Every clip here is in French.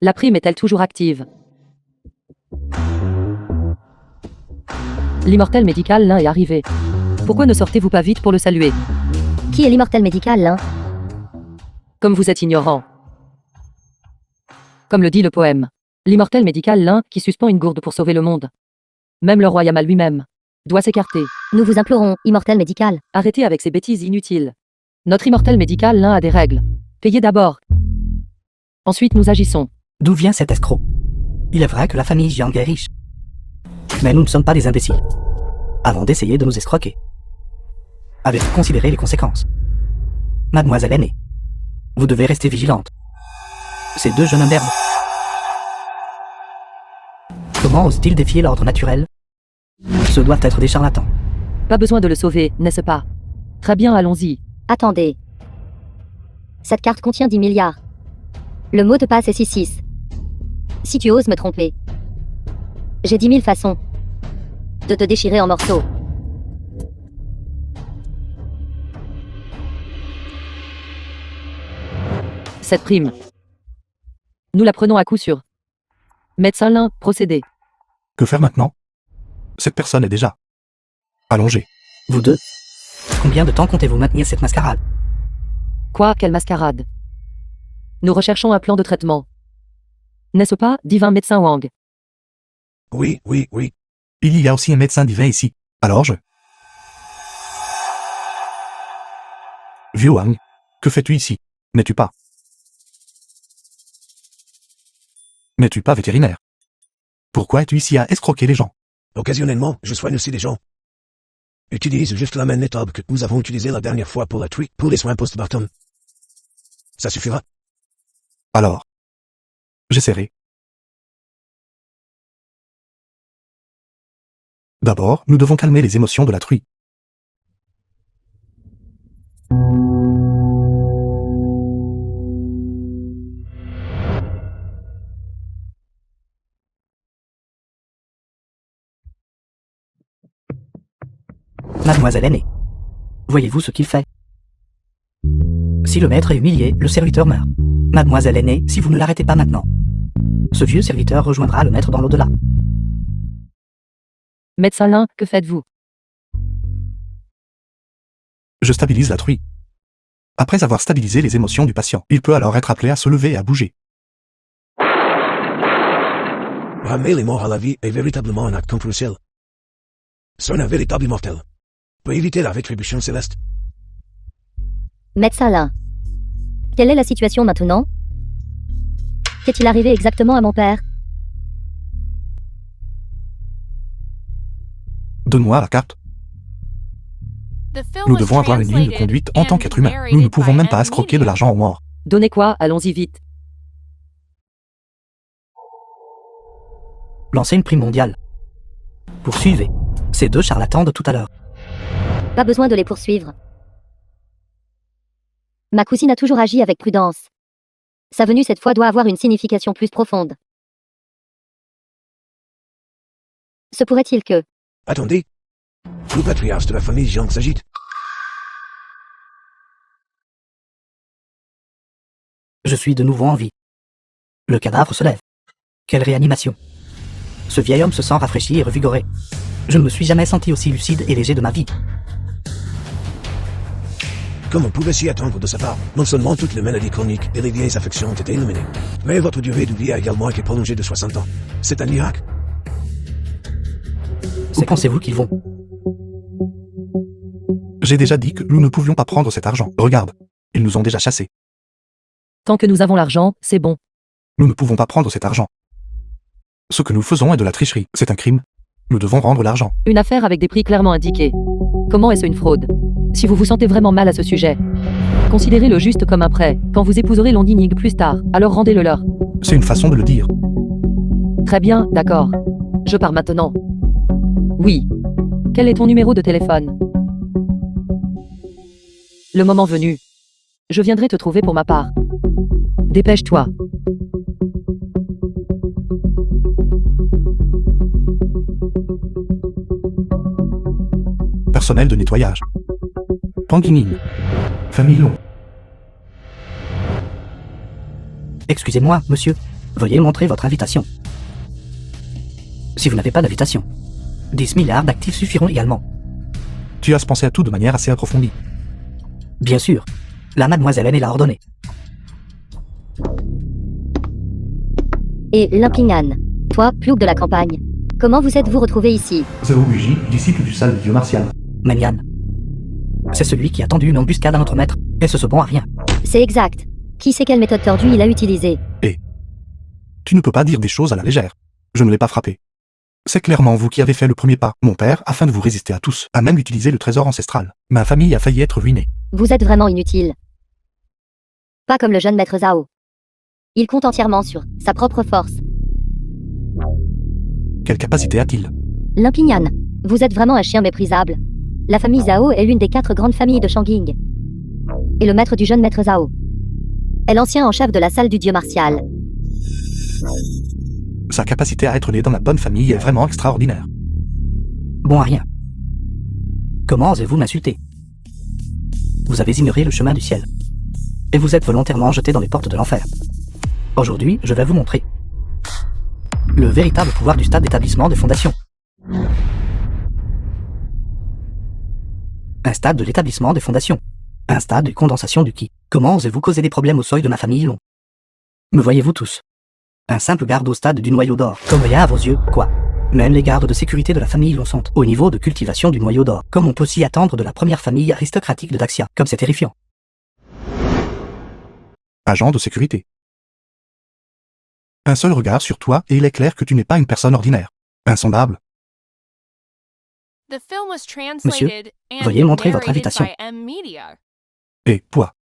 La prime est-elle toujours active? L'immortel médical Lin est arrivé. Pourquoi ne sortez-vous pas vite pour le saluer? Qui est l'immortel médical, Lin? Comme vous êtes ignorant. Comme le dit le poème. L'immortel médical Lin qui suspend une gourde pour sauver le monde. Même le roi Yamal lui-même doit s'écarter. Nous vous implorons, immortel médical. Arrêtez avec ces bêtises inutiles. Notre immortel médical Lin a des règles. Payez d'abord. Ensuite nous agissons. D'où vient cet escroc? Il est vrai que la famille Jiang est riche. Mais nous ne sommes pas des imbéciles. Avant d'essayer de nous escroquer, avez-vous considéré les conséquences? Mademoiselle aînée, vous devez rester vigilante. Ces deux jeunes imberbes. Comment osent-ils défier l'ordre naturel? Ce doivent être des charlatans. Pas besoin de le sauver, n'est-ce pas? Très bien, allons-y. Attendez. Cette carte contient 10 milliards. Le mot de passe est 66. Si tu oses me tromper, j'ai 10 000 façons de te déchirer en morceaux. Cette prime. Nous la prenons à coup sûr. Médecin Lin, procédez. Que faire maintenant? Cette personne est déjà allongée. Vous deux, combien de temps comptez-vous maintenir cette mascarade? Quoi, quelle mascarade? Nous recherchons un plan de traitement. N'est-ce pas, divin médecin Wang? Oui. Il y a aussi un médecin divin ici. Alors Vieux Wang, que fais-tu ici? N'es-tu pas vétérinaire? Pourquoi es-tu ici à escroquer les gens? Occasionnellement, je soigne aussi des gens. Utilise juste la même méthode que nous avons utilisée la dernière fois pour la truie, pour les soins post-mortem. Ça suffira. Alors, j'essaierai. D'abord, nous devons calmer les émotions de la truie. Mademoiselle aînée, voyez-vous ce qu'il fait? Si le maître est humilié, le serviteur meurt. Mademoiselle aînée, si vous ne l'arrêtez pas maintenant, ce vieux serviteur rejoindra le maître dans l'au-delà. Médecin Lin, que faites-vous? Je stabilise la truie. Après avoir stabilisé les émotions du patient, il peut alors être appelé à se lever et à bouger. Ramener les morts à la vie est véritablement un acte contre le ciel. C'est un véritable immortel. Peut éviter la rétribution céleste. Médecin Lin. Quelle est la situation maintenant? Qu'est-il arrivé exactement à mon père? Donne-moi la carte. Nous devons avoir une ligne de conduite en tant qu'être humain. Nous ne pouvons même pas escroquer de l'argent aux morts. Donnez quoi? Allons-y vite. Lancez une prime mondiale. Poursuivez ces deux charlatans de tout à l'heure. Pas besoin de les poursuivre. Ma cousine a toujours agi avec prudence. Sa venue cette fois doit avoir une signification plus profonde. Se pourrait-il que... Attendez. Le patriarche de la famille Jiang s'agite. Je suis de nouveau en vie. Le cadavre se lève. Quelle réanimation. Ce vieil homme se sent rafraîchi et revigoré. Je ne me suis jamais senti aussi lucide et léger de ma vie. Comme on pouvait s'y attendre de sa part, non seulement toutes les maladies chroniques et les vieilles affections ont été éliminées, mais votre durée de vie a également été prolongée de 60 ans. C'est un miracle. Où pensez-vous qu'ils vont? J'ai déjà dit que nous ne pouvions pas prendre cet argent. Regarde, ils nous ont déjà chassés. Tant que nous avons l'argent, c'est bon. Nous ne pouvons pas prendre cet argent. Ce que nous faisons est de la tricherie. C'est un crime. Nous devons rendre l'argent. Une affaire avec des prix clairement indiqués. Comment est-ce une fraude? Si vous vous sentez vraiment mal à ce sujet, considérez-le juste comme un prêt. Quand vous épouserez Londinig plus tard, alors rendez-le leur. C'est une façon de le dire. Très bien, d'accord. Je pars maintenant. Oui. Quel est ton numéro de téléphone? Le moment venu, je viendrai te trouver pour ma part. Dépêche-toi. Personnel de nettoyage. Panguining. Famille Long. Excusez-moi, monsieur. Veuillez montrer votre invitation. Si vous n'avez pas d'invitation, 10 milliards d'actifs suffiront également. Tu as pensé à tout de manière assez approfondie. Bien sûr, la mademoiselle Anne l'a ordonné. Et Limpingan, toi, plouc de la campagne. Comment vous êtes-vous retrouvé ici? Zéro Bugie, disciple du sale dieu martial. Manian. C'est celui qui a tendu une embuscade à notre maître, et ce bon à rien. C'est exact. Qui sait quelle méthode tordue il a utilisée? Tu ne peux pas dire des choses à la légère. Je ne l'ai pas frappé. C'est clairement vous qui avez fait le premier pas, mon père, afin de vous résister à tous, a même utilisé le trésor ancestral. Ma famille a failli être ruinée. Vous êtes vraiment inutile. Pas comme le jeune maître Zhao. Il compte entièrement sur sa propre force. Quelle capacité a-t-il? Limpingan, vous êtes vraiment un chien méprisable. La famille Zhao est l'une des 4 grandes familles de Shanging. Et le maître du jeune maître Zhao est l'ancien en chef de la salle du dieu martial. Sa capacité à être né dans la bonne famille est vraiment extraordinaire. Bon à rien. Comment osez-vous m'insulter? Vous avez ignoré le chemin du ciel. Et vous êtes volontairement jeté dans les portes de l'enfer. Aujourd'hui, je vais vous montrer le véritable pouvoir du stade d'établissement des fondations. Un stade de l'établissement des fondations. Un stade de condensation du ki. Comment osez-vous causer des problèmes au seuil de ma famille Long? Me voyez-vous tous? Un simple garde au stade du noyau d'or. Comme rien à vos yeux, quoi? Même les gardes de sécurité de la famille Long sont au niveau de cultivation du noyau d'or. Comme on peut s'y attendre de la première famille aristocratique de Daxia. Comme c'est terrifiant. Agent de sécurité. Un seul regard sur toi et il est clair que tu n'es pas une personne ordinaire. Insondable. Monsieur, veuillez montrer votre invitation. Et toi?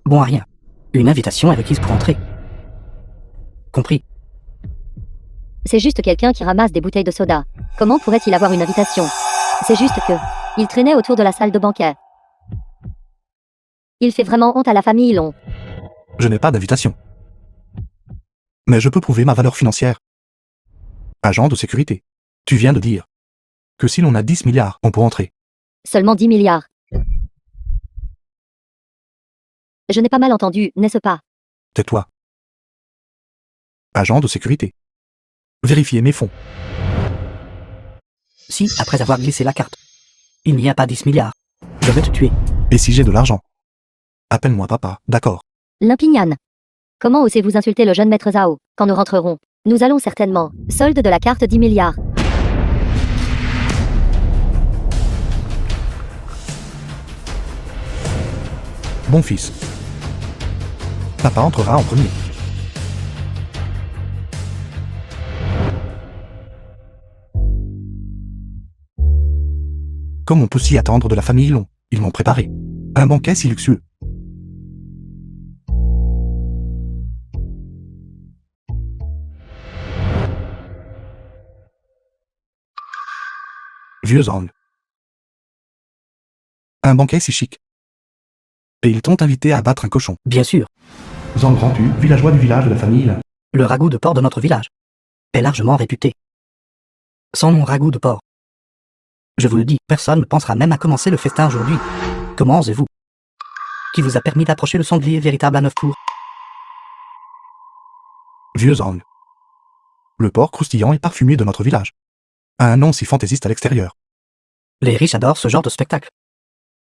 Bon à rien. Une invitation est requise pour entrer. Compris. C'est juste quelqu'un qui ramasse des bouteilles de soda. Comment pourrait-il avoir une invitation? C'est juste que il traînait autour de la salle de banquet. Il fait vraiment honte à la famille Long. Je n'ai pas d'invitation. Mais je peux prouver ma valeur financière. Agent de sécurité. Tu viens de dire que si l'on a 10 milliards, on peut entrer. Seulement 10 milliards. Je n'ai pas mal entendu, n'est-ce pas? Tais-toi. Agent de sécurité. Vérifiez mes fonds. Si, après avoir glissé la carte, il n'y a pas 10 milliards, je vais te tuer. Et si j'ai de l'argent? Appelle-moi papa, d'accord. Limpingan. Comment osez-vous insulter le jeune maître Zhao? Quand nous rentrerons, nous allons certainement solde de la carte 10 milliards. Bon fils. Papa entrera en premier. Comme on peut s'y attendre de la famille Long, ils m'ont préparé un banquet si luxueux. Vieux Zhang. Un banquet si chic. Et ils t'ont invité à abattre un cochon. Bien sûr, Zhang Rantu, villageois du village de la famille Lin. le ragoût de porc de notre village est largement réputé. Sans mon ragoût de porc, je vous le dis, personne ne pensera même à commencer le festin aujourd'hui. Comment osez-vous? Qui vous a permis d'approcher le sanglier véritable à 9 tours? Vieux Zhang. Le porc croustillant et parfumé de notre village a un nom si fantaisiste à l'extérieur. Les riches adorent ce genre de spectacle.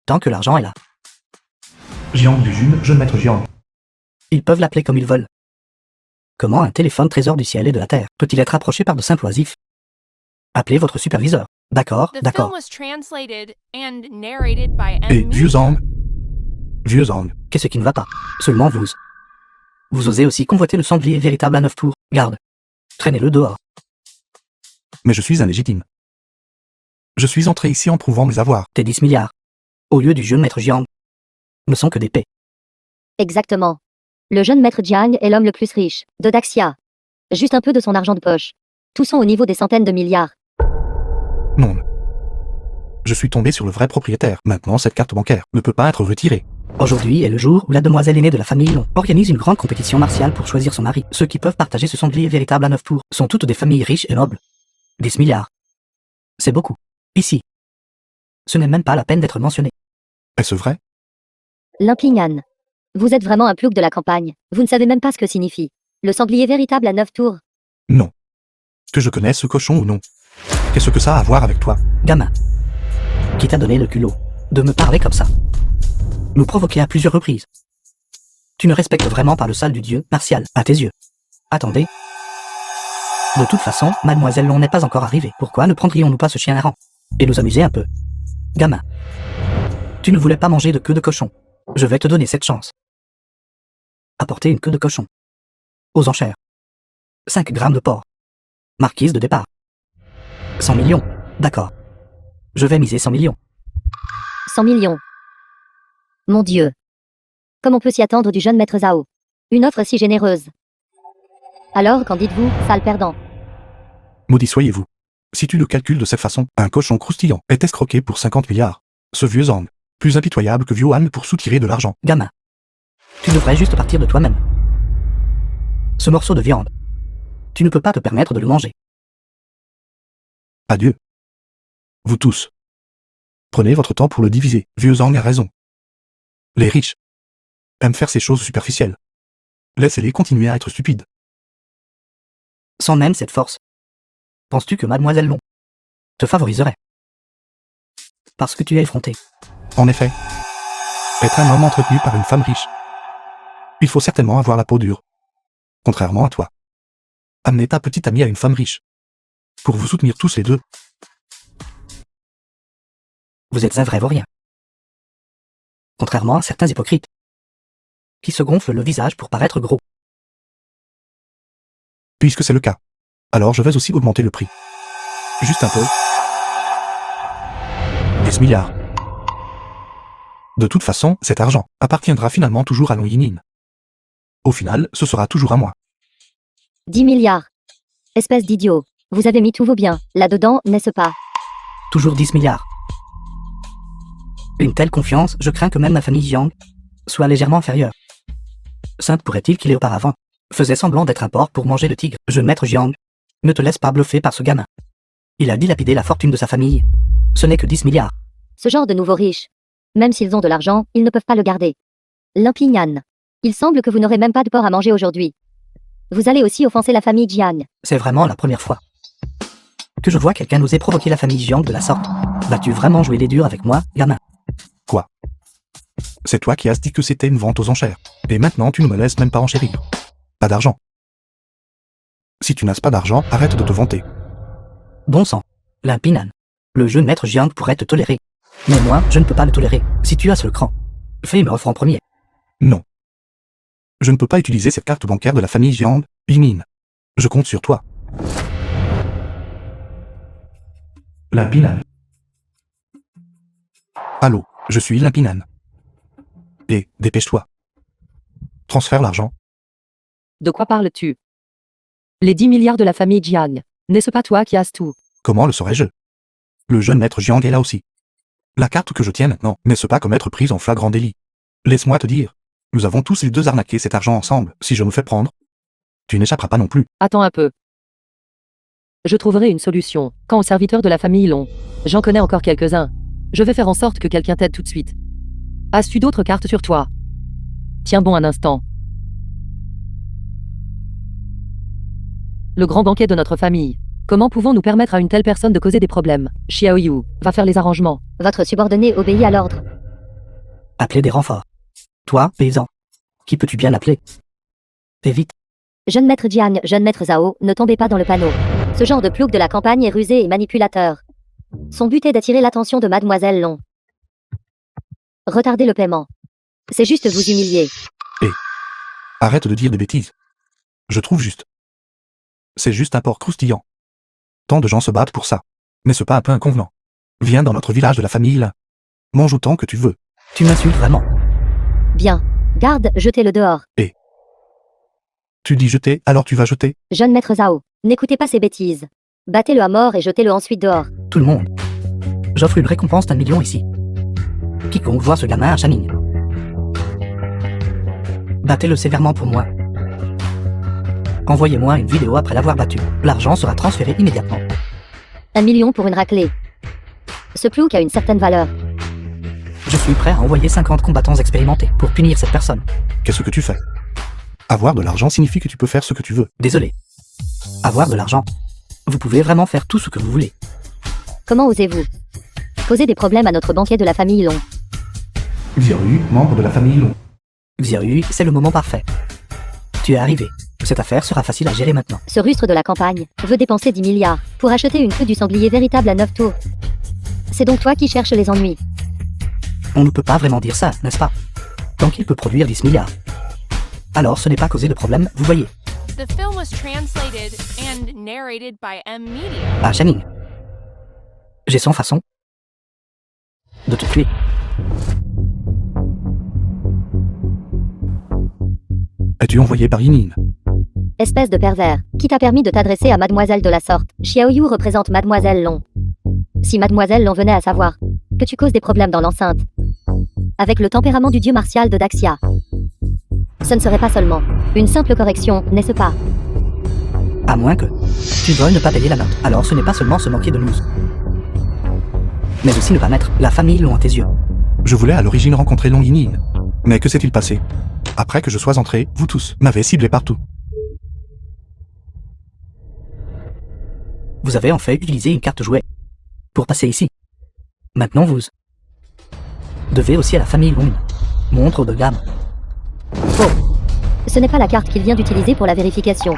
Tant que l'argent est là, Jiang du Jun, jeune maître Jiang. ils peuvent l'appeler comme ils veulent. Comment un téléphone trésor du ciel et de la terre peut-il être approché par de simples oisifs? Appelez votre superviseur. D'accord, d'accord. Et vieux Zhang. Vieux Zhang. Qu'est-ce qui ne va pas? Seulement vous. Vous osez aussi convoiter le sanglier véritable à 9 tours. Garde. Traînez-le dehors. Mais je suis un légitime. Je suis entré ici en prouvant mes avoirs. Tes 10 milliards, au lieu du jeune maître Jiang, ne sont que des paix. Exactement. Le jeune maître Jiang est l'homme le plus riche de Daxia. Juste un peu de son argent de poche. Tous sont au niveau des centaines de milliards. Non. Je suis tombé sur le vrai propriétaire. Maintenant, cette carte bancaire ne peut pas être retirée. Aujourd'hui est le jour où la demoiselle aînée de la famille Long organise une grande compétition martiale pour choisir son mari. Ceux qui peuvent partager ce sanglier véritable à 9 tours sont toutes des familles riches et nobles. 10 milliards. C'est beaucoup. Ici. Ce n'est même pas la peine d'être mentionné. Est-ce vrai? Limpingan. Vous êtes vraiment un plouc de la campagne. Vous ne savez même pas ce que signifie Le sanglier véritable à 9 tours. Non. Que je connaisse ce cochon ou non. Qu'est-ce que ça a à voir avec toi? Gamin. Qui t'a donné le culot de me parler comme ça? Nous provoquer à plusieurs reprises. Tu ne respectes vraiment pas le sale du dieu martial, à tes yeux. Attendez. De toute façon, mademoiselle Long n'est pas encore arrivée. Pourquoi ne prendrions-nous pas ce chien errant et nous amuser un peu? Gamin. Tu ne voulais pas manger de queue de cochon. Je vais te donner cette chance. Apporter une queue de cochon. Aux enchères. 5 grammes de porc. Marquise de départ. 100 millions. D'accord. Je vais miser 100 millions. 100 millions. Mon Dieu. Comme on peut s'y attendre du jeune maître Zhao? Une offre si généreuse. Alors, qu'en dites-vous, sale perdant? Maudit soyez-vous. Si tu le calcules de cette façon, un cochon croustillant est escroqué pour 50 milliards. Ce vieux Zhang, plus impitoyable que Viohan pour soutirer de l'argent. Gamin. Tu devrais juste partir de toi-même. Ce morceau de viande. Tu ne peux pas te permettre de le manger. Adieu. Vous tous. Prenez votre temps pour le diviser. Vieux Zhang a raison. Les riches aiment faire ces choses superficielles. Laissez-les continuer à être stupides. Sans même cette force. Penses-tu que mademoiselle Long te favoriserait? Parce que tu es effronté. En effet, être un homme entretenu par une femme riche, il faut certainement avoir la peau dure. Contrairement à toi. Amenez ta petite amie à une femme riche. Pour vous soutenir tous les deux. Vous êtes un vrai vaurien. Contrairement à certains hypocrites, qui se gonflent le visage pour paraître gros. Puisque c'est le cas, alors je vais aussi augmenter le prix. Juste un peu. 10 milliards. De toute façon, cet argent appartiendra finalement toujours à Long Yinin. Au final, ce sera toujours à moi. 10 milliards. Espèce d'idiot. Vous avez mis tous vos biens là-dedans, n'est-ce pas? Toujours 10 milliards. Une telle confiance, je crains que même ma famille Jiang soit légèrement inférieure. Sainte pourrait-il qu'il ait auparavant faisait semblant d'être un porc pour manger le tigre. Jeune maître Jiang, ne te laisse pas bluffer par ce gamin. Il a dilapidé la fortune de sa famille. Ce n'est que 10 milliards. Ce genre de nouveaux riches. Même s'ils ont de l'argent, ils ne peuvent pas le garder. Limpignan. Il semble que vous n'aurez même pas de porc à manger aujourd'hui. Vous allez aussi offenser la famille Jiang. C'est vraiment la première fois que je vois quelqu'un oser provoquer la famille Jiang de la sorte. Vas-tu vraiment jouer les durs avec moi, gamin? Quoi? C'est toi qui as dit que c'était une vente aux enchères. Et maintenant tu ne me laisses même pas enchérir. Pas d'argent. Si tu n'as pas d'argent, arrête de te vanter. Bon sang. Limpinan. Le jeune maître Jiang pourrait te tolérer. Mais moi, je ne peux pas le tolérer. Si tu as ce cran, fais me offre en premier. Non. Je ne peux pas utiliser cette carte bancaire de la famille Jiang, Yinin. Je compte sur toi. Limpinan. Allô, je suis Limpinan. Et, dépêche-toi. Transfère l'argent. De quoi parles-tu? Les 10 milliards de la famille Jiang. N'est-ce pas toi qui as tout? Comment le saurais-je? Le jeune maître Jiang est là aussi. La carte que je tiens maintenant n'est-ce pas comme être prise en flagrant délit. Laisse-moi te dire. Nous avons tous les deux arnaqué cet argent ensemble. Si je me fais prendre, tu n'échapperas pas non plus. Attends un peu. Je trouverai une solution. Quant aux serviteurs de la famille Long, j'en connais encore quelques-uns. Je vais faire en sorte que quelqu'un t'aide tout de suite. As-tu d'autres cartes sur toi? Tiens bon un instant. Le grand banquet de notre famille. Comment pouvons-nous permettre à une telle personne de causer des problèmes? Xiaoyu va faire les arrangements. Votre subordonné obéit à l'ordre. Appelez des renforts. Toi, paysan. Qui peux-tu bien appeler? Fais vite. Jeune maître Jiang, jeune maître Zhao, ne tombez pas dans le panneau. Ce genre de plouc de la campagne est rusé et manipulateur. Son but est d'attirer l'attention de mademoiselle Long. Retardez le paiement. C'est juste vous humilier. Arrête de dire des bêtises. Je trouve juste. C'est juste un porc croustillant. Tant de gens se battent pour ça. N'est-ce pas un peu inconvenant? Viens dans notre village de la famille là. Mange autant que tu veux. Tu m'insultes vraiment. Bien. Garde, jetez-le dehors. Tu dis jeter, alors tu vas jeter? Jeune maître Zhao, n'écoutez pas ces bêtises. Battez-le à mort et jetez-le ensuite dehors. Tout le monde. J'offre une récompense d'1 million ici. Quiconque voit ce gamin à Channing. Battez-le sévèrement pour moi. Envoyez-moi une vidéo après l'avoir battu. L'argent sera transféré immédiatement. 1 million pour une raclée. Ce plouc a une certaine valeur. Je suis prêt à envoyer 50 combattants expérimentés pour punir cette personne. Qu'est-ce que tu fais? Avoir de l'argent signifie que tu peux faire ce que tu veux. Désolé. Avoir de l'argent. Vous pouvez vraiment faire tout ce que vous voulez. Comment osez-vous poser des problèmes à notre banquier de la famille Long? Xiaoyu, membre de la famille Long. Xiaoyu, c'est le moment parfait. Tu es arrivé. Cette affaire sera facile à gérer maintenant. Ce rustre de la campagne veut dépenser 10 milliards pour acheter une queue du sanglier véritable à 9 tours. C'est donc toi qui cherches les ennuis. On ne peut pas vraiment dire ça, n'est-ce pas? Tant qu'il peut produire 10 milliards. Alors ce n'est pas causé de problème, vous voyez. The film was translated and narrated by M Media. Ah, Channing. J'ai 100 façons de te tuer. Es-tu envoyé par Yinin? Espèce de pervers, qui t'a permis de t'adresser à mademoiselle de la sorte? Xiaoyu représente mademoiselle Long. Si mademoiselle Long venait à savoir que tu causes des problèmes dans l'enceinte, avec le tempérament du dieu martial de Daxia, ce ne serait pas seulement une simple correction, n'est-ce pas? À moins que tu veuilles ne pas payer la note. Alors ce n'est pas seulement se moquer de nous, mais aussi ne pas mettre la famille Long à tes yeux. Je voulais à l'origine rencontrer Long Yinin. Mais que s'est-il passé? Après que je sois entré, vous tous m'avez ciblé partout. Vous avez en fait utilisé une carte jouet pour passer ici. Maintenant vous devez aussi à la famille Long. Montre de gamme. Ce n'est pas la carte qu'il vient d'utiliser pour la vérification.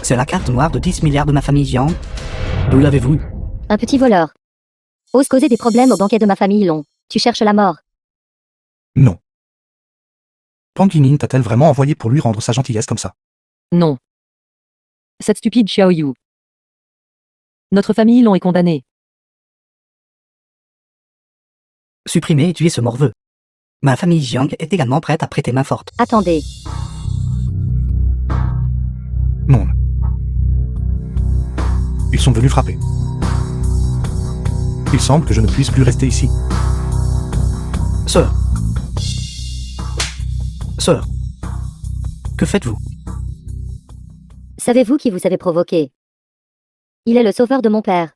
C'est la carte noire de 10 milliards de ma famille Jiang. D'où l'avez-vous eu? Un petit voleur ose causer des problèmes au banquet de ma famille Long. Tu cherches la mort. Non. Pang Yinin t'a-t-elle vraiment envoyé pour lui rendre sa gentillesse comme ça? Non. Cette stupide Xiaoyu. Notre famille Long est condamnée. Supprimez et tuez ce morveux. Ma famille Jiang est également prête à prêter main forte. Attendez. Non. Ils sont venus frapper. Il semble que je ne puisse plus rester ici. Sœur. Sœur. Que faites-vous? Savez-vous qui vous avez provoqué? Il est le sauveur de mon père.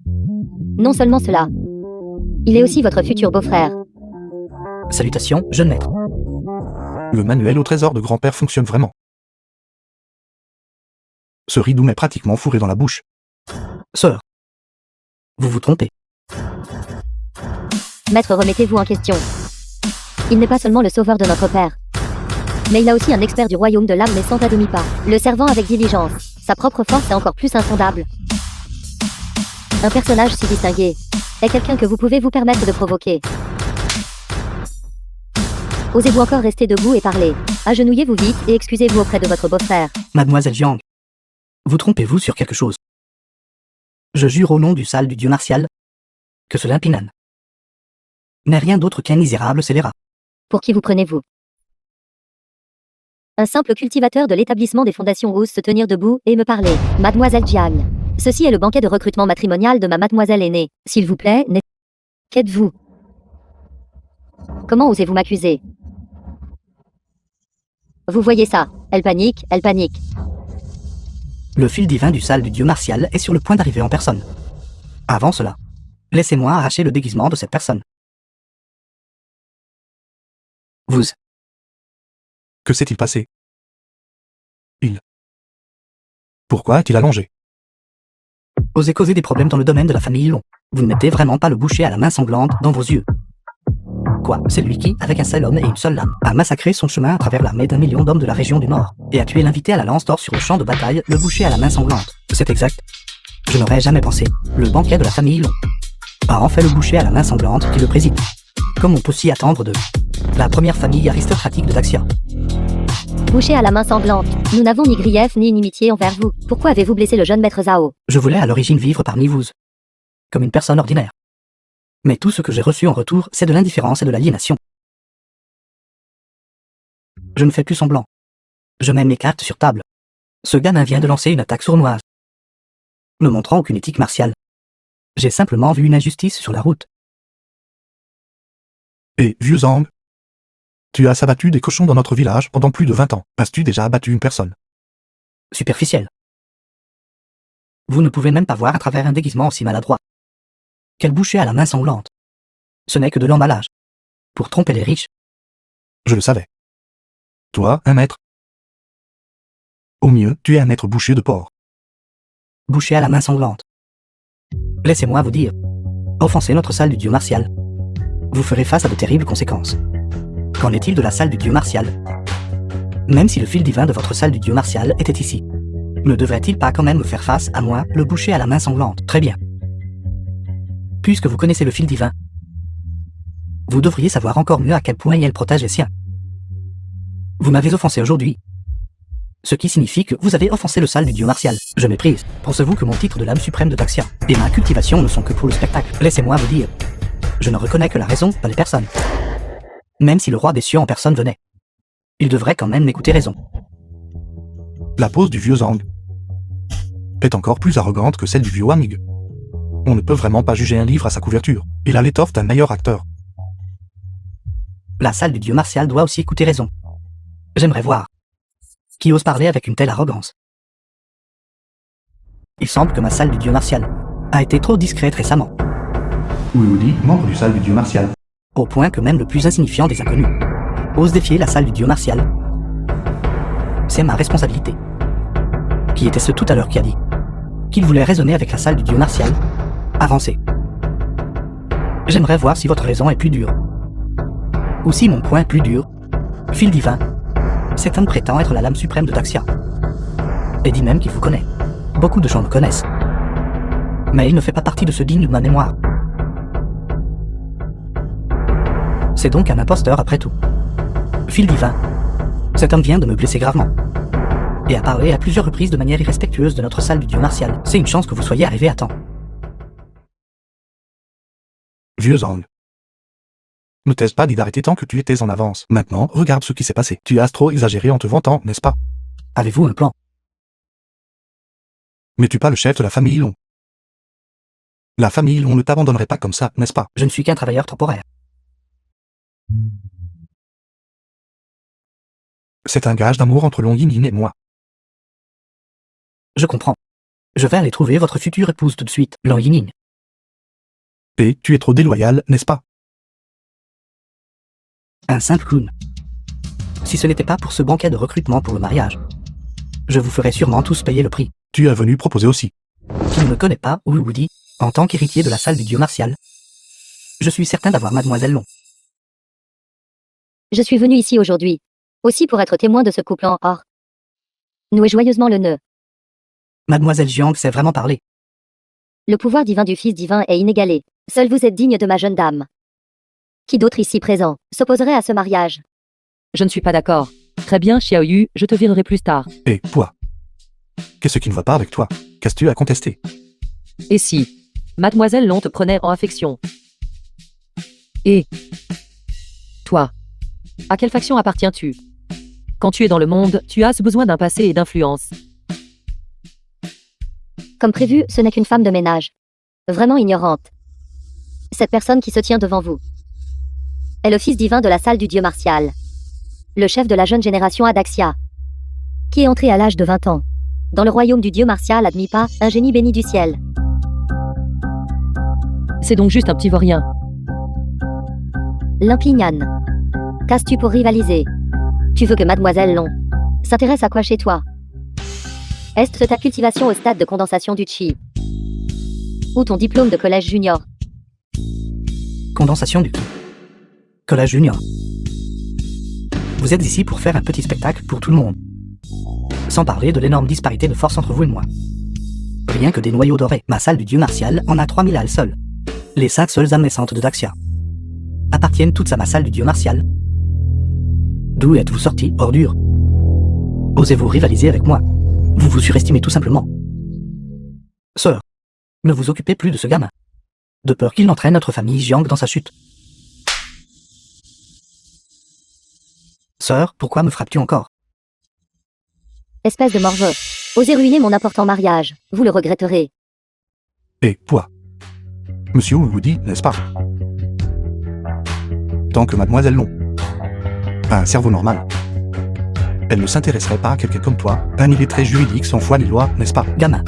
Non seulement cela, il est aussi votre futur beau-frère. Salutations, jeune maître. Le manuel au trésor de grand-père fonctionne vraiment. Ce ridou m'est pratiquement fourré dans la bouche. Sœur. Vous vous trompez. Maître, remettez-vous en question. Il n'est pas seulement le sauveur de notre père, mais il a aussi un expert du royaume de l'âme naissante à demi-pas, le servant avec diligence. Sa propre force est encore plus insondable. Un personnage si distingué est quelqu'un que vous pouvez vous permettre de provoquer. Osez-vous encore rester debout et parler? Agenouillez-vous vite et excusez-vous auprès de votre beau-frère. Mademoiselle Jiang. Vous trompez-vous sur quelque chose. Je jure au nom du sale du dieu martial que ce Limpinan n'est rien d'autre qu'un misérable scélérat. Pour qui vous prenez-vous? Un simple cultivateur de l'établissement des fondations ose se tenir debout et me parler. Mademoiselle Jiang. Ceci est le banquet de recrutement matrimonial de ma mademoiselle aînée. S'il vous plaît, qu'êtes-vous? Comment osez-vous m'accuser? Vous voyez ça? Elle panique, elle panique. Le fil divin du sale du dieu martial est sur le point d'arriver en personne. Avant cela, laissez-moi arracher le déguisement de cette personne. Vous. Que s'est-il passé? Pourquoi est-il allongé? Osez causer des problèmes dans le domaine de la famille Long. Vous ne mettez vraiment pas le boucher à la main sanglante dans vos yeux. Quoi? C'est lui qui, avec un seul homme et une seule lame, a massacré son chemin à travers l'armée d'1 million d'hommes de la région du Nord, et a tué l'invité à la lance d'or sur le champ de bataille, le boucher à la main sanglante. C'est exact. Je n'aurais jamais pensé. Le banquet de la famille Long a en fait le boucher à la main sanglante qui le préside. Comme on peut s'y attendre de la première famille aristocratique de Daxia. Boucher à la main sanglante. Nous n'avons ni grief ni inimitié envers vous. Pourquoi avez-vous blessé le jeune maître Zhao? Je voulais à l'origine vivre parmi vous, comme une personne ordinaire. Mais tout ce que j'ai reçu en retour, c'est de l'indifférence et de l'aliénation. Je ne fais plus semblant. Je mets mes cartes sur table. Ce gamin vient de lancer une attaque sournoise, ne montrant aucune éthique martiale. J'ai simplement vu une injustice sur la route. Et, vieux Zhang, tu as abattu des cochons dans notre village pendant plus de 20 ans. As-tu déjà abattu une personne? Superficiel. Vous ne pouvez même pas voir à travers un déguisement aussi maladroit. Quel boucher à la main sanglante. Ce n'est que de l'emballage. Pour tromper les riches. Je le savais. Toi, un maître. Au mieux, tu es un maître boucher de porc. Boucher à la main sanglante. Laissez-moi vous dire. Offensez notre salle du dieu martial. Vous ferez face à de terribles conséquences. Qu'en est-il de la salle du dieu martial? Même si le fil divin de votre salle du dieu martial était ici, ne devrait-il pas quand même me faire face à moi, le boucher à la main sanglante? Très bien. Puisque vous connaissez le fil divin, vous devriez savoir encore mieux à quel point il protège les siens. Vous m'avez offensé aujourd'hui. Ce qui signifie que vous avez offensé le salle du dieu martial. Je méprise. Pensez-vous que mon titre de l'âme suprême de Daxia et ma cultivation ne sont que pour le spectacle? Laissez-moi vous dire. Je ne reconnais que la raison, pas les personnes. Même si le roi des cieux en personne venait, il devrait quand même m'écouter raison. La pose du vieux Zhang est encore plus arrogante que celle du vieux Wang. On ne peut vraiment pas juger un livre à sa couverture. Il a l'étoffe d'un meilleur acteur. La salle du dieu martial doit aussi écouter raison. J'aimerais voir qui ose parler avec une telle arrogance. Il semble que ma salle du dieu martial a été trop discrète récemment, Woody, membre du salle du dieu martial. au point que même le plus insignifiant des inconnus ose défier la salle du dieu martial. C'est ma responsabilité. Qui était ce tout à l'heure qui a dit qu'il voulait raisonner avec la salle du dieu martial? Avancez. J'aimerais voir si votre raison est plus dure. Ou si mon point est plus dur. Fil divin. Cet homme prétend être la lame suprême de Daxia. Et dit même qu'il vous connaît. Beaucoup de gens le connaissent. Mais il ne fait pas partie de ce digne de ma mémoire. C'est donc un imposteur après tout. Fil divin. Cet homme vient de me blesser gravement. Et a parlé à plusieurs reprises de manière irrespectueuse de notre salle du dieu martial. C'est une chance que vous soyez arrivé à temps. Vieux Zhang. Ne t'ai-je pas dit d'arrêter tant que tu étais en avance? Maintenant, regarde ce qui s'est passé. Tu as trop exagéré en te vantant, n'est-ce pas? Avez-vous un plan? N'es-tu pas le chef de la famille Long? La famille Long ne t'abandonnerait pas comme ça, n'est-ce pas? Je ne suis qu'un travailleur temporaire. C'est un gage d'amour entre Long Yinyin et moi. Je comprends. Je vais aller trouver votre future épouse tout de suite, Long Yinyin. Et tu es trop déloyal, n'est-ce pas? Un simple clown. Si ce n'était pas pour ce banquet de recrutement pour le mariage, je vous ferais sûrement tous payer le prix. Tu es venu proposer aussi. Qui ne me connaît pas, ou vous dit, en tant qu'héritier de la salle du dieu martial, je suis certain d'avoir mademoiselle Long. Je suis venu ici aujourd'hui, aussi pour être témoin de ce couple en or. Nouez joyeusement le nœud. Mademoiselle Jiang sait vraiment parler. Le pouvoir divin du Fils divin est inégalé. Seul vous êtes digne de ma jeune dame. Qui d'autre ici présent s'opposerait à ce mariage? Je ne suis pas d'accord. Très bien, Xiaoyu, je te virerai plus tard. Et toi? Qu'est-ce qui ne va pas avec toi? Qu'as-tu à contester? Et si Mademoiselle Long te prenait en affection? Et toi? À quelle faction appartiens-tu? Quand tu es dans le monde, tu as besoin d'un passé et d'influence. Comme prévu, ce n'est qu'une femme de ménage. Vraiment ignorante. Cette personne qui se tient devant vous est le fils divin de la salle du dieu martial. Le chef de la jeune génération Adaxia. Qui est entré à l'âge de 20 ans. Dans le royaume du dieu martial admis pas, un génie béni du ciel. C'est donc juste un petit vaurien. Limpignan. Qu'as-tu pour rivaliser? Tu veux que Mademoiselle Long s'intéresse à quoi chez toi? Est-ce ta cultivation au stade de condensation du chi? Ou ton diplôme de collège junior? Condensation du collège junior. Vous êtes ici pour faire un petit spectacle pour tout le monde. Sans parler de l'énorme disparité de force entre vous et moi. Rien que des noyaux dorés. Ma salle du dieu martial en a 3000 à elle seule. Les 5 seules âmes naissantes de Daxia appartiennent toutes à ma salle du dieu martial. D'où êtes-vous sortis, ordure? Osez-vous rivaliser avec moi? Vous vous surestimez tout simplement. Sœur, ne vous occupez plus de ce gamin. De peur qu'il n'entraîne notre famille Jiang dans sa chute. Sœur, pourquoi me frappes-tu encore? Espèce de morveux. Osez ruiner mon important mariage. Vous le regretterez. Et toi? Monsieur Woody, n'est-ce pas? Tant que Mademoiselle Long a un cerveau normal, elle ne s'intéresserait pas à quelqu'un comme toi, un illettré juridique sans foi ni loi, n'est-ce pas? Gamin.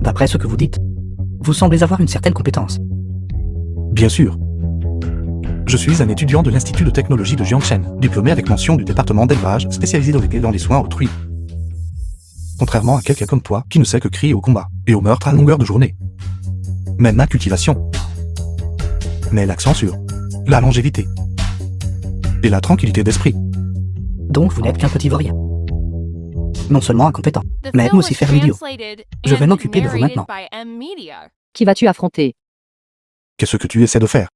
D'après ce que vous dites, vous semblez avoir une certaine compétence. Bien sûr. Je suis un étudiant de l'Institut de technologie de Jiangshen, diplômé avec mention du département d'élevage, spécialisé dans les soins autrui. Contrairement à quelqu'un comme toi, qui ne sait que crier au combat, et au meurtre à longueur de journée. Même ma cultivation. Mais l'accent sur la longévité. Et la tranquillité d'esprit. Donc vous n'êtes qu'un petit vaurien. Non seulement incompétent, The mais film aussi was faire l'idiot. translated Je vais and m'occuper de vous narrated maintenant. by M Media. Qui vas-tu affronter? Qu'est-ce que tu essaies de faire?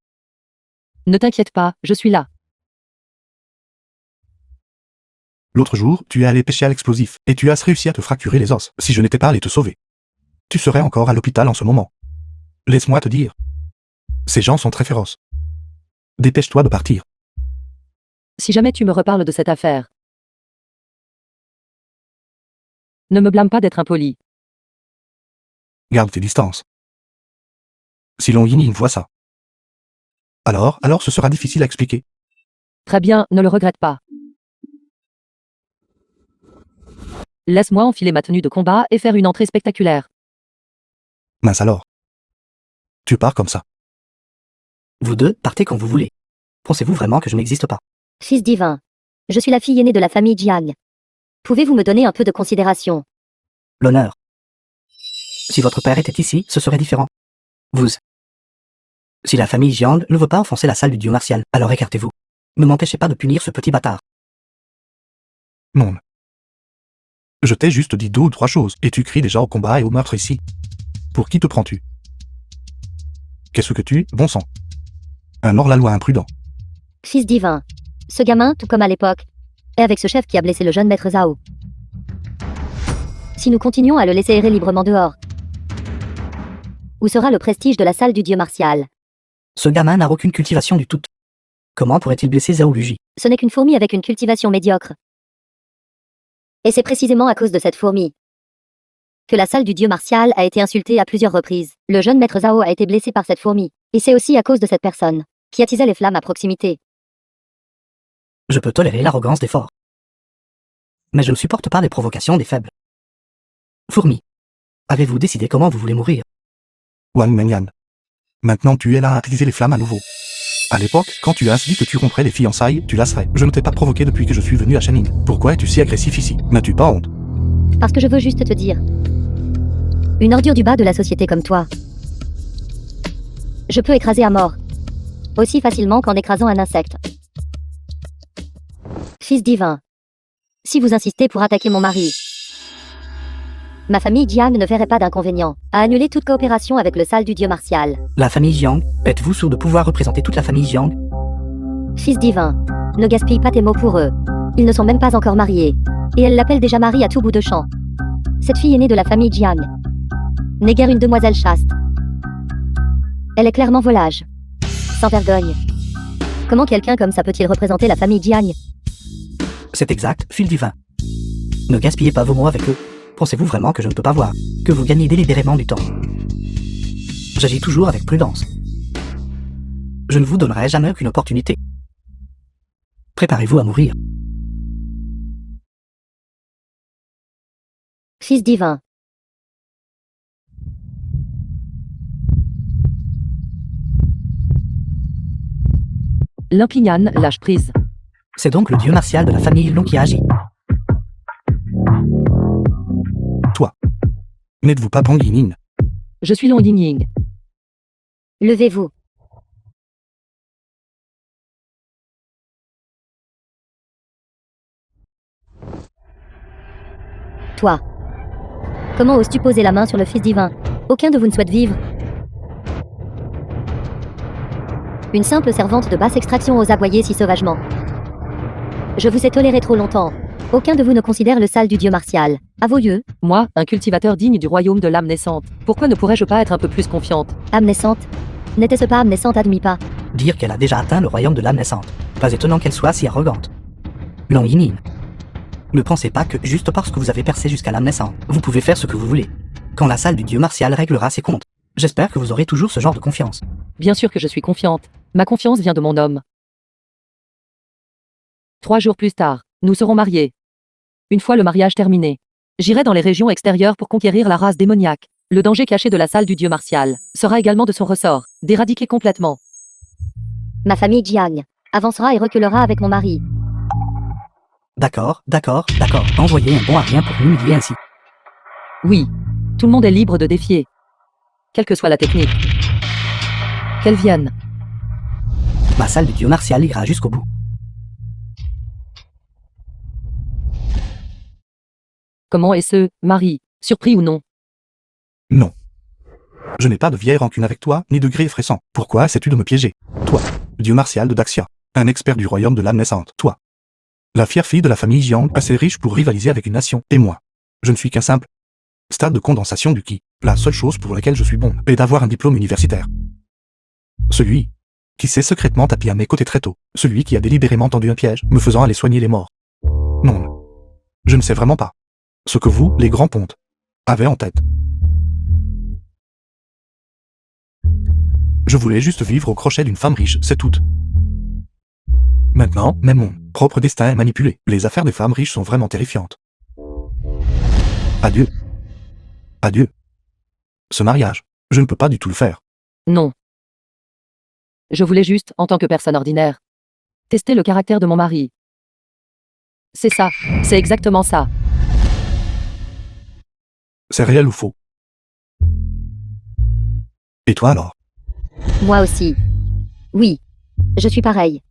Ne t'inquiète pas, je suis là. L'autre jour, tu es allé pêcher à l'explosif, et tu as réussi à te fracturer les os. Si je n'étais pas allé te sauver, tu serais encore à l'hôpital en ce moment. Laisse-moi te dire. Ces gens sont très féroces. Dépêche-toi de partir. Si jamais tu me reparles de cette affaire, ne me blâme pas d'être impoli. Garde tes distances. Si Long Yin voit ça. Alors ce sera difficile à expliquer. Très bien, ne le regrette pas. Laisse-moi enfiler ma tenue de combat et faire une entrée spectaculaire. Mince alors. Tu pars comme ça. Vous deux, partez quand vous voulez. Pensez-vous vraiment que je n'existe pas? Fils divin. Je suis la fille aînée de la famille Jiang. Pouvez-vous me donner un peu de considération? L'honneur. Si votre père était ici, ce serait différent. Vous. Si la famille Jiang ne veut pas enfoncer la salle du dieu martial, alors écartez-vous. Ne m'empêchez pas de punir ce petit bâtard. Non. Je t'ai juste dit 2 ou 3 choses, et tu cries déjà au combat et au meurtre ici. Pour qui te prends-tu? Qu'est-ce que tu, bon sang? Un hors-la-loi imprudent. Fils divin. Ce gamin, tout comme à l'époque, est avec ce chef qui a blessé le jeune maître Zhao. Si nous continuons à le laisser errer librement dehors, où sera le prestige de la salle du dieu martial? Ce gamin n'a aucune cultivation du tout. Comment pourrait-il blesser Zhao Luji? Ce n'est qu'une fourmi avec une cultivation médiocre. Et c'est précisément à cause de cette fourmi que la salle du dieu martial a été insultée à plusieurs reprises. Le jeune maître Zhao a été blessé par cette fourmi. Et c'est aussi à cause de cette personne qui attisait les flammes à proximité. Je peux tolérer l'arrogance des forts. Mais je ne supporte pas les provocations des faibles. Fourmi. Avez-vous décidé comment vous voulez mourir? Wang Mengyan. Maintenant tu es là à attiser les flammes à nouveau. À l'époque, quand tu as dit que tu romprais les fiançailles, tu lasserais. Je ne t'ai pas provoqué depuis que je suis venu à Shanning. Pourquoi es-tu si agressif ici? N'as-tu pas honte? Parce que je veux juste te dire. Une ordure du bas de la société comme toi. Je peux écraser à mort. Aussi facilement qu'en écrasant un insecte. Fils divin. Si vous insistez pour attaquer mon mari, ma famille Jiang ne verrait pas d'inconvénient à annuler toute coopération avec le salle du dieu martial. La famille Jiang, êtes-vous sûr de pouvoir représenter toute la famille Jiang? Fils divin. Ne gaspille pas tes mots pour eux. Ils ne sont même pas encore mariés. Et elle l'appelle déjà Marie à tout bout de champ. Cette fille aînée de la famille Jiang n'est guère une demoiselle chaste. Elle est clairement volage. Sans vergogne. Comment quelqu'un comme ça peut-il représenter la famille Jiang? C'est exact, fil divin. Ne gaspillez pas vos mots avec eux. Pensez-vous vraiment que je ne peux pas voir que vous gagnez délibérément du temps? J'agis toujours avec prudence. Je ne vous donnerai jamais aucune opportunité. Préparez-vous à mourir. Fils divin. Limpignan lâche prise. C'est donc le dieu martial de la famille Long qui agit. Toi. N'êtes-vous pas Bang Yin? Je suis Long Ying. Levez-vous. Toi. Comment oses-tu poser la main sur le Fils divin? Aucun de vous ne souhaite vivre. Une simple servante de basse extraction ose aboyer si sauvagement. Je vous ai toléré trop longtemps. Aucun de vous ne considère le sale du dieu martial. À vos yeux, Moi, un cultivateur digne du royaume de l'âme naissante. Pourquoi ne pourrais-je pas être un peu plus confiante? âme naissante. N'était-ce pas âme naissante admis pas? Dire qu'elle a déjà atteint le royaume de l'âme naissante. Pas étonnant qu'elle soit si arrogante. Long Yin. Ne pensez pas que juste parce que vous avez percé jusqu'à l'âme naissante, vous pouvez faire ce que vous voulez. Quand la salle du dieu martial réglera ses comptes, j'espère que vous aurez toujours ce genre de confiance. Bien sûr que je suis confiante. Ma confiance vient de mon homme. 3 jours plus tard, nous serons mariés. Une fois le mariage terminé, j'irai dans les régions extérieures pour conquérir la race démoniaque. Le danger caché de la salle du dieu martial sera également de son ressort, d'éradiquer complètement Ma famille Jiang avancera et reculera avec mon mari. D'accord. Envoyez un bon à rien pour m'humilier ainsi. Oui. Tout le monde est libre de défier. Quelle que soit la technique. Qu'elle vienne. Ma salle du dieu martial ira jusqu'au bout. Comment est ce, Marie, surpris ou non? Non. Je n'ai pas de vieille rancune avec toi, ni de gré effrayant. Pourquoi essaies-tu de me piéger? Toi, dieu martial de Daxia, un expert du royaume de l'âme naissante. Toi, la fière fille de la famille Jiang, assez riche pour rivaliser avec une nation. Et moi, je ne suis qu'un simple stade de condensation du ki. La seule chose pour laquelle je suis bon est d'avoir un diplôme universitaire. Celui qui s'est secrètement tapis à mes côtés très tôt. Celui qui a délibérément tendu un piège, me faisant aller soigner les morts. Non. Je ne sais vraiment pas ce que vous, les grands pontes, avez en tête. Je voulais juste vivre au crochet d'une femme riche, c'est tout. Maintenant, même mon propre destin est manipulé. Les affaires des femmes riches sont vraiment terrifiantes. Adieu. Adieu. Ce mariage, je ne peux pas du tout le faire. Non. Je voulais juste, en tant que personne ordinaire, tester le caractère de mon mari. C'est ça. C'est exactement ça. C'est réel ou faux? Et toi alors? Moi aussi. Oui. Je suis pareil.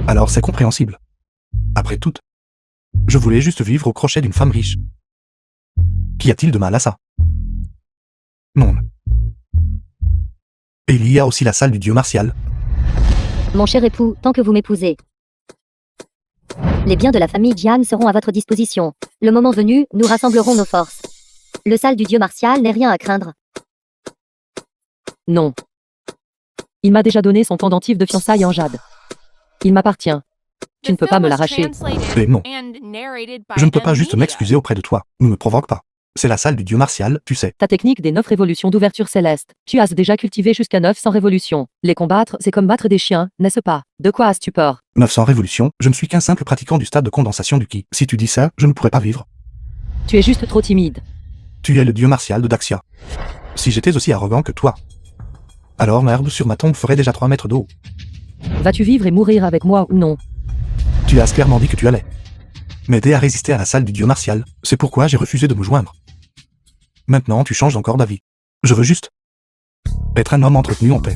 Alors c'est compréhensible. Après tout, je voulais juste vivre au crochet d'une femme riche. Qu'y a-t-il de mal à ça? Non. Et il y a aussi la salle du dieu martial. Mon cher époux, tant que vous m'épousez, les biens de la famille Jiang seront à votre disposition. Le moment venu, nous rassemblerons nos forces. Le salle du dieu martial n'est rien à craindre. Non. Il m'a déjà donné son pendentif de fiançailles en jade. Il m'appartient. Tu ne peux pas me l'arracher. Et non. Je ne peux pas juste m'excuser auprès de toi. Ne me provoque pas. C'est la salle du dieu martial, tu sais. Ta technique des 9 révolutions d'ouverture céleste. Tu as déjà cultivé jusqu'à 900 révolutions. Les combattre, c'est comme battre des chiens, n'est-ce pas? De quoi as-tu peur? 900 révolutions, je ne suis qu'un simple pratiquant du stade de condensation du ki. Si tu dis ça, je ne pourrais pas vivre. Tu es juste trop timide. Tu es le dieu martial de Daxia. Si j'étais aussi arrogant que toi, alors ma herbe sur ma tombe ferait déjà 3 mètres d'eau. Vas-tu vivre et mourir avec moi ou non? Tu as clairement dit que tu allais m'aider à résister à la salle du dieu martial. C'est pourquoi j'ai refusé de me joindre. Maintenant, tu changes encore d'avis. Je veux juste être un homme entretenu en paix.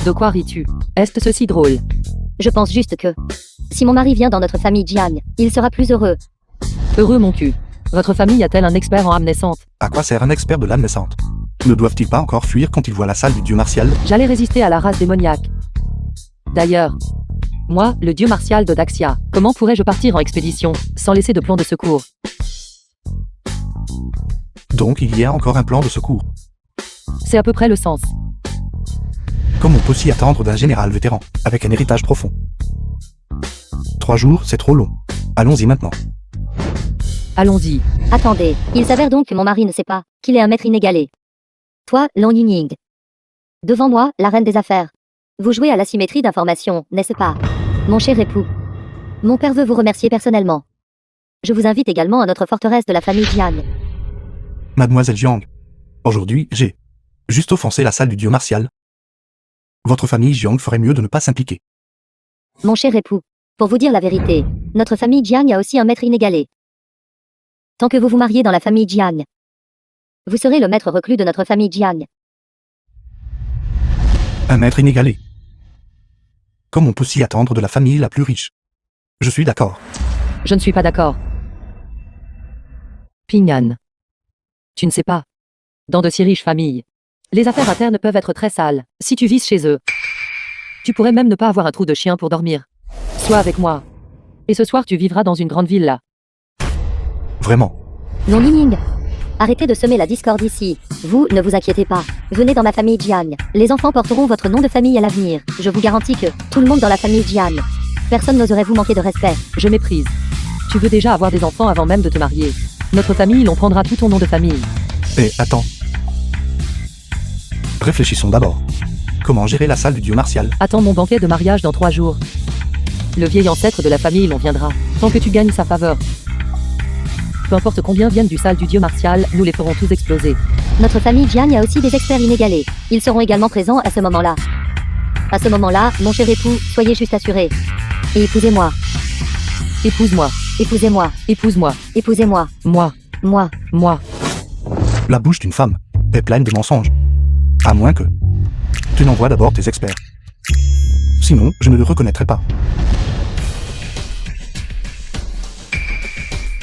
De quoi ris-tu? Est-ce ceci drôle? Je pense juste que, si mon mari vient dans notre famille Jiang, il sera plus heureux. Heureux mon cul. Votre famille a-t-elle un expert en âme naissante? À quoi sert un expert de l'âme naissante? Ne doivent-ils pas encore fuir quand ils voient la salle du dieu martial? J'allais résister à la race démoniaque. D'ailleurs, moi, le dieu martial de Daxia, comment pourrais-je partir en expédition, sans laisser de plan de secours? Donc il y a encore un plan de secours. C'est à peu près le sens. Comme on peut s'y attendre d'un général vétéran, avec un héritage profond. 3 jours, c'est trop long. Allons-y maintenant. Allons-y. Attendez, il s'avère donc que mon mari ne sait pas qu'il est un maître inégalé. Toi, Long Ying. Devant moi, la reine des affaires. Vous jouez à l'asymétrie d'information, n'est-ce pas? Mon cher époux. Mon père veut vous remercier personnellement. Je vous invite également à notre forteresse de la famille Jiang. Mademoiselle Jiang, aujourd'hui, j'ai juste offensé la salle du dieu martial. Votre famille Jiang ferait mieux de ne pas s'impliquer. Mon cher époux, pour vous dire la vérité, notre famille Jiang a aussi un maître inégalé. Tant que vous vous mariez dans la famille Jiang, vous serez le maître reclus de notre famille Jiang. Un maître inégalé. Comme on peut s'y attendre de la famille la plus riche. Je suis d'accord. Je ne suis pas d'accord. Pingnan. Tu ne sais pas. Dans de si riches familles, les affaires internes peuvent être très sales, si tu vises chez eux. Tu pourrais même ne pas avoir un trou de chien pour dormir. Sois avec moi. Et ce soir tu vivras dans une grande villa. Vraiment. Non Ying. Arrêtez de semer la discorde ici. Vous, ne vous inquiétez pas. Venez dans ma famille Jiang. Les enfants porteront votre nom de famille à l'avenir. Je vous garantis que, tout le monde dans la famille Jiang, personne n'oserait vous manquer de respect. Je méprise. Tu veux déjà avoir des enfants avant même de te marier. Notre famille, l'on prendra tout ton nom de famille. Et attends. Réfléchissons d'abord. Comment gérer la salle du dieu martial? Attends mon banquet de mariage dans 3 jours. Le vieil ancêtre de la famille, l'on viendra. Tant que tu gagnes sa faveur. Peu importe combien viennent du salle du dieu martial, nous les ferons tous exploser. Notre famille Jiang a aussi des experts inégalés. Ils seront également présents à ce moment-là. À ce moment-là, mon cher époux, soyez juste assuré. Et épousez-moi. Épouse-moi. Épousez-moi. Épouse-moi. Épousez-moi. Moi. Moi. Moi. La bouche d'une femme est pleine de mensonges. À moins que tu n'envoies d'abord tes experts. Sinon, je ne le reconnaîtrai pas.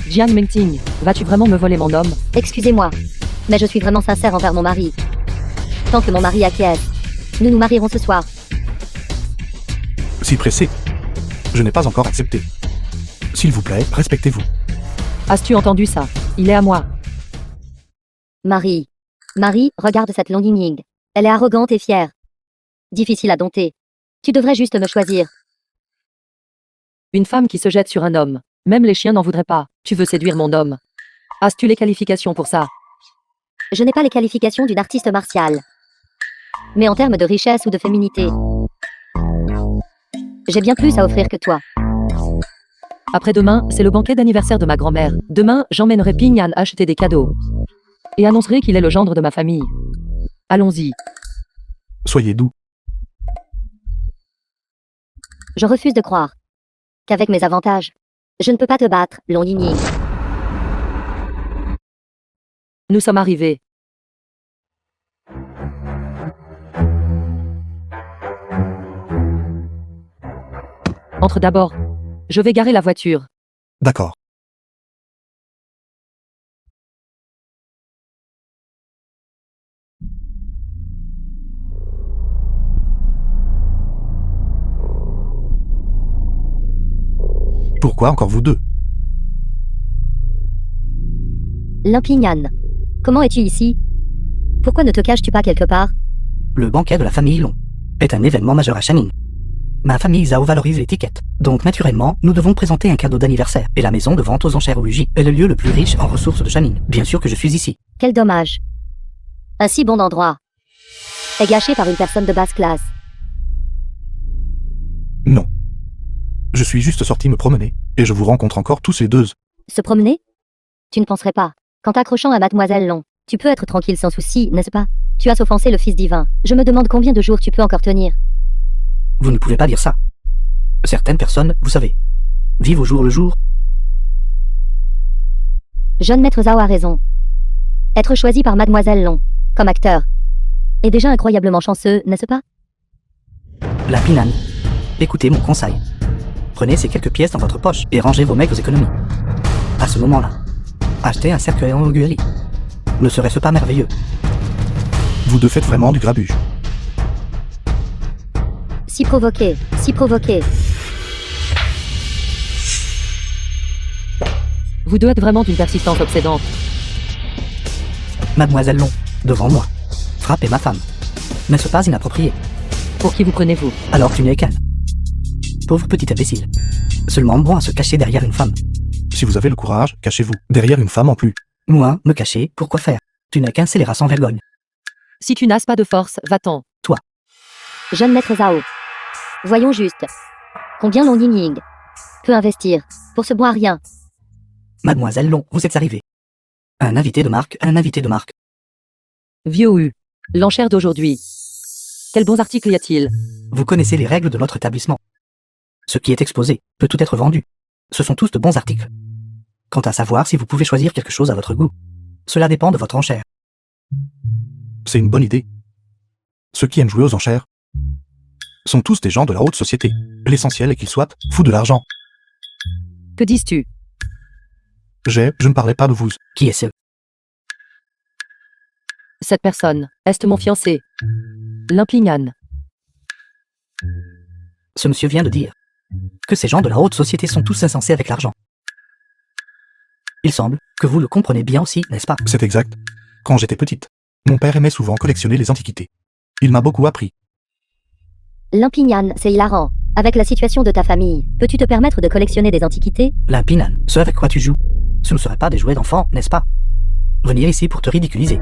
Jian Mengting, vas-tu vraiment me voler mon homme? Excusez-moi. Mais je suis vraiment sincère envers mon mari. Tant que mon mari acquiesce, nous nous marierons ce soir. Si pressé, je n'ai pas encore accepté. S'il vous plaît, respectez-vous. As-tu entendu ça? Il est à moi. Marie. Marie, regarde cette Longying. Elle est arrogante et fière. Difficile à dompter. Tu devrais juste me choisir. Une femme qui se jette sur un homme. Même les chiens n'en voudraient pas. Tu veux séduire mon homme. As-tu les qualifications pour ça? Je n'ai pas les qualifications d'une artiste martiale. Mais en termes de richesse ou de féminité, j'ai bien plus à offrir que toi. Après-demain, c'est le banquet d'anniversaire de ma grand-mère. Demain, j'emmènerai Ping-Yan acheter des cadeaux. Et annoncerai qu'il est le gendre de ma famille. Allons-y. Soyez doux. Je refuse de croire qu'avec mes avantages, je ne peux pas te battre, Longying. Nous sommes arrivés. Entre d'abord. Je vais garer la voiture. D'accord. Pourquoi encore vous deux? Limpignan. Comment es-tu ici? Pourquoi ne te caches-tu pas quelque part? Le banquet de la famille Long est un événement majeur à Channing. Ma famille Zhao valorise l'étiquette, donc naturellement, nous devons présenter un cadeau d'anniversaire. Et la maison de vente aux enchères au logis est le lieu le plus riche en ressources de Channing. Bien sûr que je suis ici. Quel dommage. Un si bon endroit est gâché par une personne de basse classe. Non. Je suis juste sorti me promener, et je vous rencontre encore tous les deux. Se promener? Tu ne penserais pas. Qu'en t'accrochant à Mademoiselle Long, tu peux être tranquille sans souci, n'est-ce pas? Tu as offensé le Fils divin. Je me demande combien de jours tu peux encore tenir. Vous ne pouvez pas dire ça. Certaines personnes, vous savez, vivent au jour le jour. Jeune maître Zhao a raison. Être choisi par Mademoiselle Long, comme acteur, est déjà incroyablement chanceux, n'est-ce pas? La Pinan. Écoutez mon conseil. Prenez ces quelques pièces dans votre poche et rangez vos maigres économies. À ce moment-là, achetez un cercueil en augurie. Ne serait-ce pas merveilleux? Vous deux faites vraiment du grabuge. Si provoqué, si provoqué. Vous deux êtes vraiment d'une persistance obsédante. Mademoiselle Long, devant moi. Frappez ma femme. N'est-ce pas inapproprié? Pour qui vous prenez-vous? Alors tu n'es qu'un. Pauvre petit imbécile. Seulement bon à se cacher derrière une femme. Si vous avez le courage, cachez-vous. Derrière une femme en plus. Moi, me cacher, pourquoi faire? Tu n'es qu'un scélérat sans vergogne. Si tu n'as pas de force, va-t'en. Jeune maître Zhao. Voyons juste. Combien Longying peut investir pour ce bois rien? Mademoiselle Long, vous êtes arrivée. Un invité de marque, un invité de marque. Vieux U. L'enchère d'aujourd'hui. Quels bons articles y a-t-il? Vous connaissez les règles de notre établissement. Ce qui est exposé peut tout être vendu. Ce sont tous de bons articles. Quant à savoir si vous pouvez choisir quelque chose à votre goût, cela dépend de votre enchère. C'est une bonne idée. Ceux qui aiment jouer aux enchères sont tous des gens de la haute société. L'essentiel est qu'ils soient fous de l'argent. Que dis-tu? Je ne parlais pas de vous. Qui est ce? Cette personne, est mon fiancé. Limpignan. Ce monsieur vient de dire que ces gens de la haute société sont tous insensés avec l'argent. Il semble que vous le comprenez bien aussi, n'est-ce pas? C'est exact. Quand j'étais petite, mon père aimait souvent collectionner les antiquités. Il m'a beaucoup appris. Limpignan, c'est hilarant. Avec la situation de ta famille, peux-tu te permettre de collectionner des antiquités? Limpinan, ce avec quoi tu joues, ce ne serait pas des jouets d'enfants, n'est-ce pas? Venir ici pour te ridiculiser.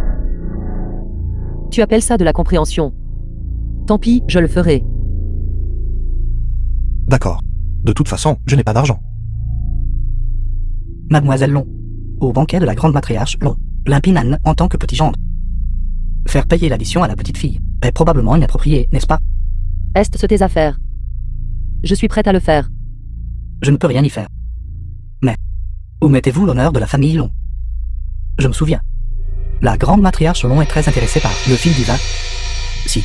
Tu appelles ça de la compréhension. Tant pis, je le ferai. D'accord. De toute façon, je n'ai pas d'argent. Mademoiselle Long, au banquet de la grande matriarche Long, Limpinan en tant que petit gendre. Faire payer l'addition à la petite fille est probablement inapproprié, n'est-ce pas? Est-ce tes affaires? Je suis prête à le faire. Je ne peux rien y faire. Mais, où mettez-vous l'honneur de la famille Long? Je me souviens. La grande matriarche Long est très intéressée par le fil divin. Si.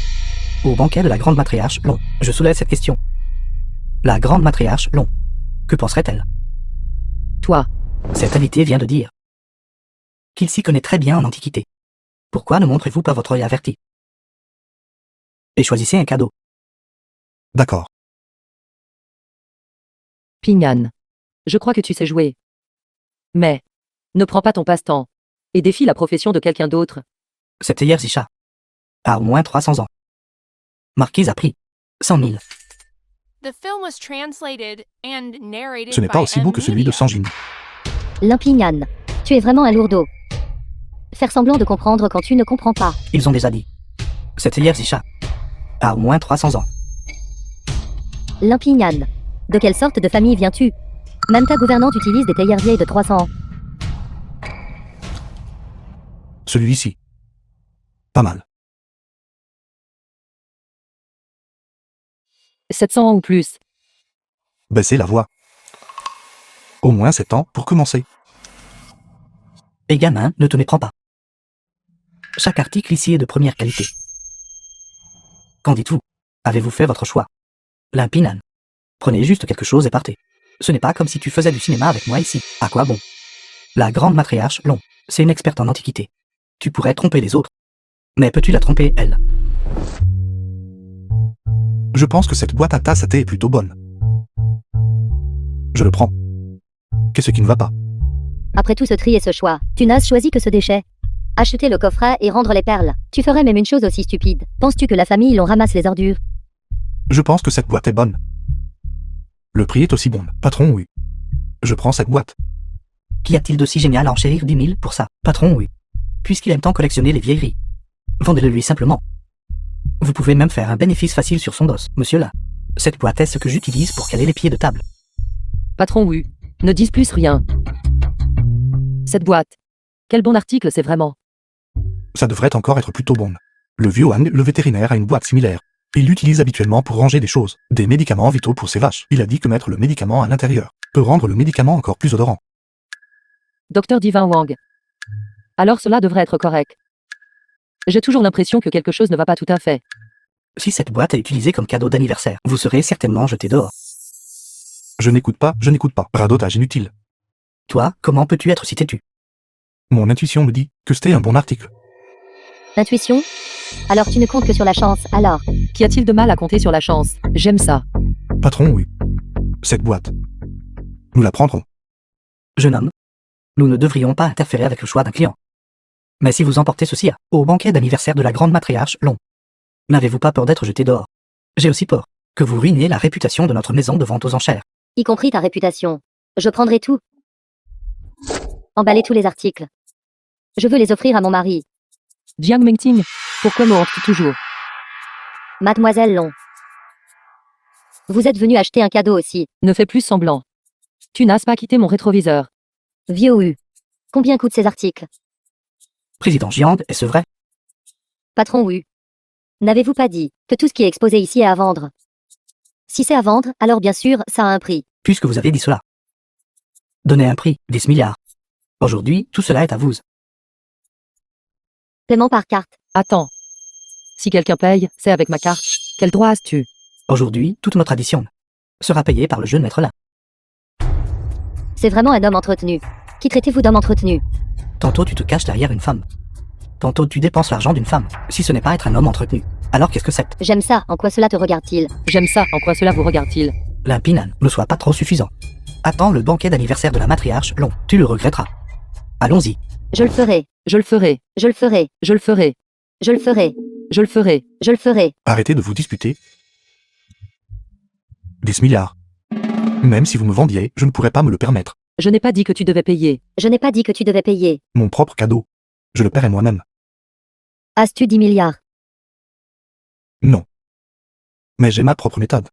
Au banquet de la grande matriarche Long, je soulève cette question. La grande matriarche Long, que penserait-elle? Toi. Cet invité vient de dire qu'il s'y connaît très bien en antiquité. Pourquoi ne montrez-vous pas votre œil averti? Et choisissez un cadeau. D'accord. Pignan. Je crois que tu sais jouer. Mais, ne prends pas ton passe-temps. Et défie la profession de quelqu'un d'autre. C'était hier Zisha. À au moins 300 ans. Marquise a pris 100 000. The film was translated and narrated Ce n'est pas by aussi beau que celui de M-Media. Sanjin. Limpignan. Tu es vraiment un lourdeau. Faire semblant de comprendre quand tu ne comprends pas. Ils ont déjà dit. C'était hier Zisha. À au moins 300 ans. Limpignan. De quelle sorte de famille viens-tu? Même ta gouvernante utilise des théières vieilles de 300 ans. Celui-ci. Pas mal. 700 ans ou plus. Baissez la voix. Au moins 7 ans pour commencer. Et gamin, ne te méprends pas. Chaque article ici est de première qualité. Qu'en dites-vous? Avez-vous fait votre choix? Limpinan. Prenez juste quelque chose et partez. Ce n'est pas comme si tu faisais du cinéma avec moi ici. À quoi bon? La grande matriarche Long, c'est une experte en antiquité. Tu pourrais tromper les autres. Mais peux-tu la tromper, elle? Je pense que cette boîte à tasse à thé est plutôt bonne. Je le prends. Qu'est-ce qui ne va pas? Après tout ce tri et ce choix, tu n'as choisi que ce déchet. Acheter le coffret et rendre les perles. Tu ferais même une chose aussi stupide. Penses-tu que la famille l'on ramasse les ordures? Je pense que cette boîte est bonne. Le prix est aussi bon. Patron, oui. Je prends cette boîte. Qu'y a-t-il de si génial à enchérir 10 000 pour ça? Patron, oui. Puisqu'il aime tant collectionner les vieilleries. Vendez-le lui simplement. Vous pouvez même faire un bénéfice facile sur son dos, monsieur là. Cette boîte est ce que j'utilise pour caler les pieds de table. Patron Wu. Ne dis plus rien. Cette boîte. Quel bon article c'est vraiment. Ça devrait encore être plutôt bon. Le vieux Wang, le vétérinaire, a une boîte similaire. Il l'utilise habituellement pour ranger des choses, des médicaments vitaux pour ses vaches. Il a dit que mettre le médicament à l'intérieur peut rendre le médicament encore plus odorant. Docteur Divin Wang. Alors cela devrait être correct. J'ai toujours l'impression que quelque chose ne va pas tout à fait. Si cette boîte est utilisée comme cadeau d'anniversaire, vous serez certainement jeté dehors. Je n'écoute pas. Radotage inutile. Toi, comment peux-tu être si têtu? Mon intuition me dit que c'était un bon article. Intuition? Alors tu ne comptes que sur la chance, alors. Qu'y a-t-il de mal à compter sur la chance? J'aime ça. Patron, oui. Cette boîte. Nous la prendrons. Jeune homme, nous ne devrions pas interférer avec le choix d'un client. Mais si vous emportez ceci au banquet d'anniversaire de la grande matriarche Long, n'avez-vous pas peur d'être jeté dehors? J'ai aussi peur que vous ruiniez la réputation de notre maison de vente aux enchères. Y compris ta réputation. Je prendrai tout. Emballez tous les articles. Je veux les offrir à mon mari. Jiang Mengting. Pourquoi me hantes-tu toujours? Mademoiselle Long. Vous êtes venu acheter un cadeau aussi. Ne fais plus semblant. Tu n'as pas quitté mon rétroviseur. Vieux Wu. Combien coûtent ces articles? Président Jiang, est-ce vrai? Patron Wu. N'avez-vous pas dit que tout ce qui est exposé ici est à vendre? Si c'est à vendre, alors bien sûr, ça a un prix. Puisque vous avez dit cela. Donnez un prix, 10 milliards. Aujourd'hui, tout cela est à vous. Paiement par carte. Attends. Si quelqu'un paye, c'est avec ma carte. Quel droit as-tu? Aujourd'hui, toute notre addition sera payée par le jeune maître là. C'est vraiment un homme entretenu. Qui traitez-vous d'homme entretenu? Tantôt tu te caches derrière une femme. Tantôt tu dépenses l'argent d'une femme. Si ce n'est pas être un homme entretenu, alors qu'est-ce que c'est? J'aime ça, en quoi cela te regarde-t-il? J'aime ça, en quoi cela vous regarde-t-il? Limpinan, ne sois pas trop suffisant. Attends le banquet d'anniversaire de la matriarche Long, tu le regretteras. Allons-y. Je le ferai. Je le ferai. Je le ferai. Je le ferai. Je le ferai. Je le ferai. Je le ferai. Arrêtez de vous disputer. 10 milliards. Même si vous me vendiez, je ne pourrais pas me le permettre. Je n'ai pas dit que tu devais payer. Je n'ai pas dit que tu devais payer. Mon propre cadeau. Je le paierai moi-même. As-tu 10 milliards? Non. Mais j'ai ma propre méthode.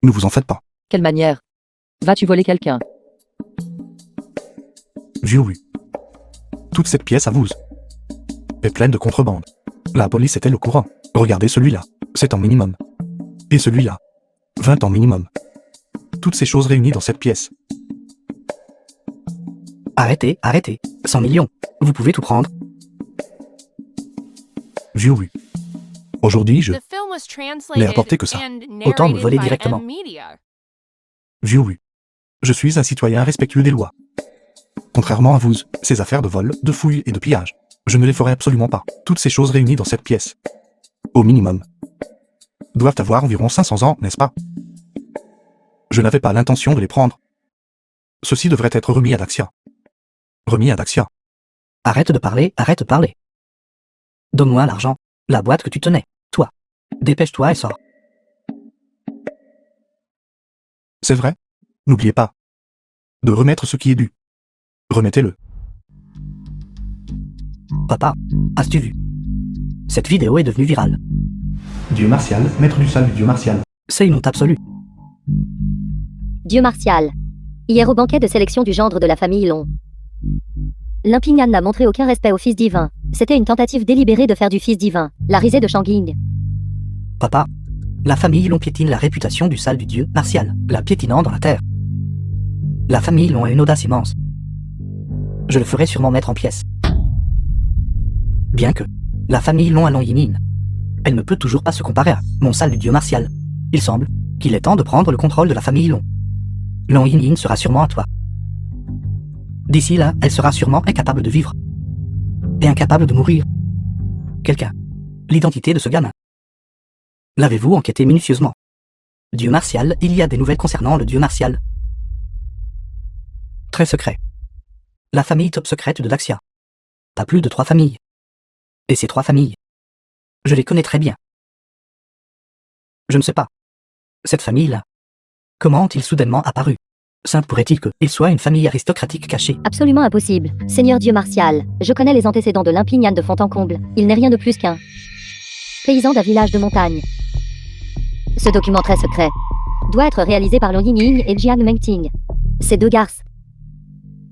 Ne vous en faites pas. Quelle manière? Vas-tu voler quelqu'un? Vieux oui. Toute cette pièce à vous est pleine de contrebande. La police est-elle au courant? Regardez celui-là. C'est un minimum. Et celui-là. 20 ans minimum. Toutes ces choses réunies dans cette pièce. Arrêtez, arrêtez. 100 millions. Vous pouvez tout prendre. Vieux oui. Aujourd'hui, je... The film was translated apporté que ça. and Autant me narrated voler by directement. M-Media. Vieux oui. Je suis un citoyen respectueux des lois. Contrairement à vous, ces affaires de vol, de fouilles et de pillage, je ne les ferai absolument pas. Toutes ces choses réunies dans cette pièce. Au minimum. Doivent avoir environ 500 ans, n'est-ce pas? Je n'avais pas l'intention de les prendre. Ceci devrait être remis à Daxia. Remis à Daxia. Arrête de parler, arrête de parler. Donne-moi l'argent. La boîte que tu tenais. Toi. Dépêche-toi et sors. C'est vrai? N'oubliez pas. De remettre ce qui est dû. Remettez-le. Papa, as-tu vu? Cette vidéo est devenue virale. Dieu martial, maître du sale du dieu martial. C'est une honte absolue. Dieu martial. Hier au banquet de sélection du gendre de la famille Long. Limpignan n'a montré aucun respect au fils divin. C'était une tentative délibérée de faire du fils divin. La risée de Shanging. Papa, la famille Long piétine la réputation du sale du dieu martial, la piétinant dans la terre. La famille Long a une audace immense. Je le ferai sûrement mettre en pièces. Bien que, la famille Long a Long Yinin. Elle ne peut toujours pas se comparer à mon sale du dieu martial. Il semble qu'il est temps de prendre le contrôle de la famille Long. Long Yinin sera sûrement à toi. D'ici là, elle sera sûrement incapable de vivre. Et incapable de mourir. Quelqu'un. L'identité de ce gamin. L'avez-vous enquêté minutieusement? Dieu martial, il y a des nouvelles concernant le dieu martial. Très secret. La famille top secrète de Daxia. Pas plus de 3 familles. Et ces 3 familles, je les connais très bien. Je ne sais pas. Cette famille-là, comment ont-ils soudainement apparu? Simple pourrait-il qu'il soit une famille aristocratique cachée? Absolument impossible. Seigneur Dieu martial, je connais les antécédents de Limpignan de fond en comble. Il n'est rien de plus qu'un paysan d'un village de montagne. Ce document très secret doit être réalisé par Long Yining et Jiang Mengting. Ces 2 garces.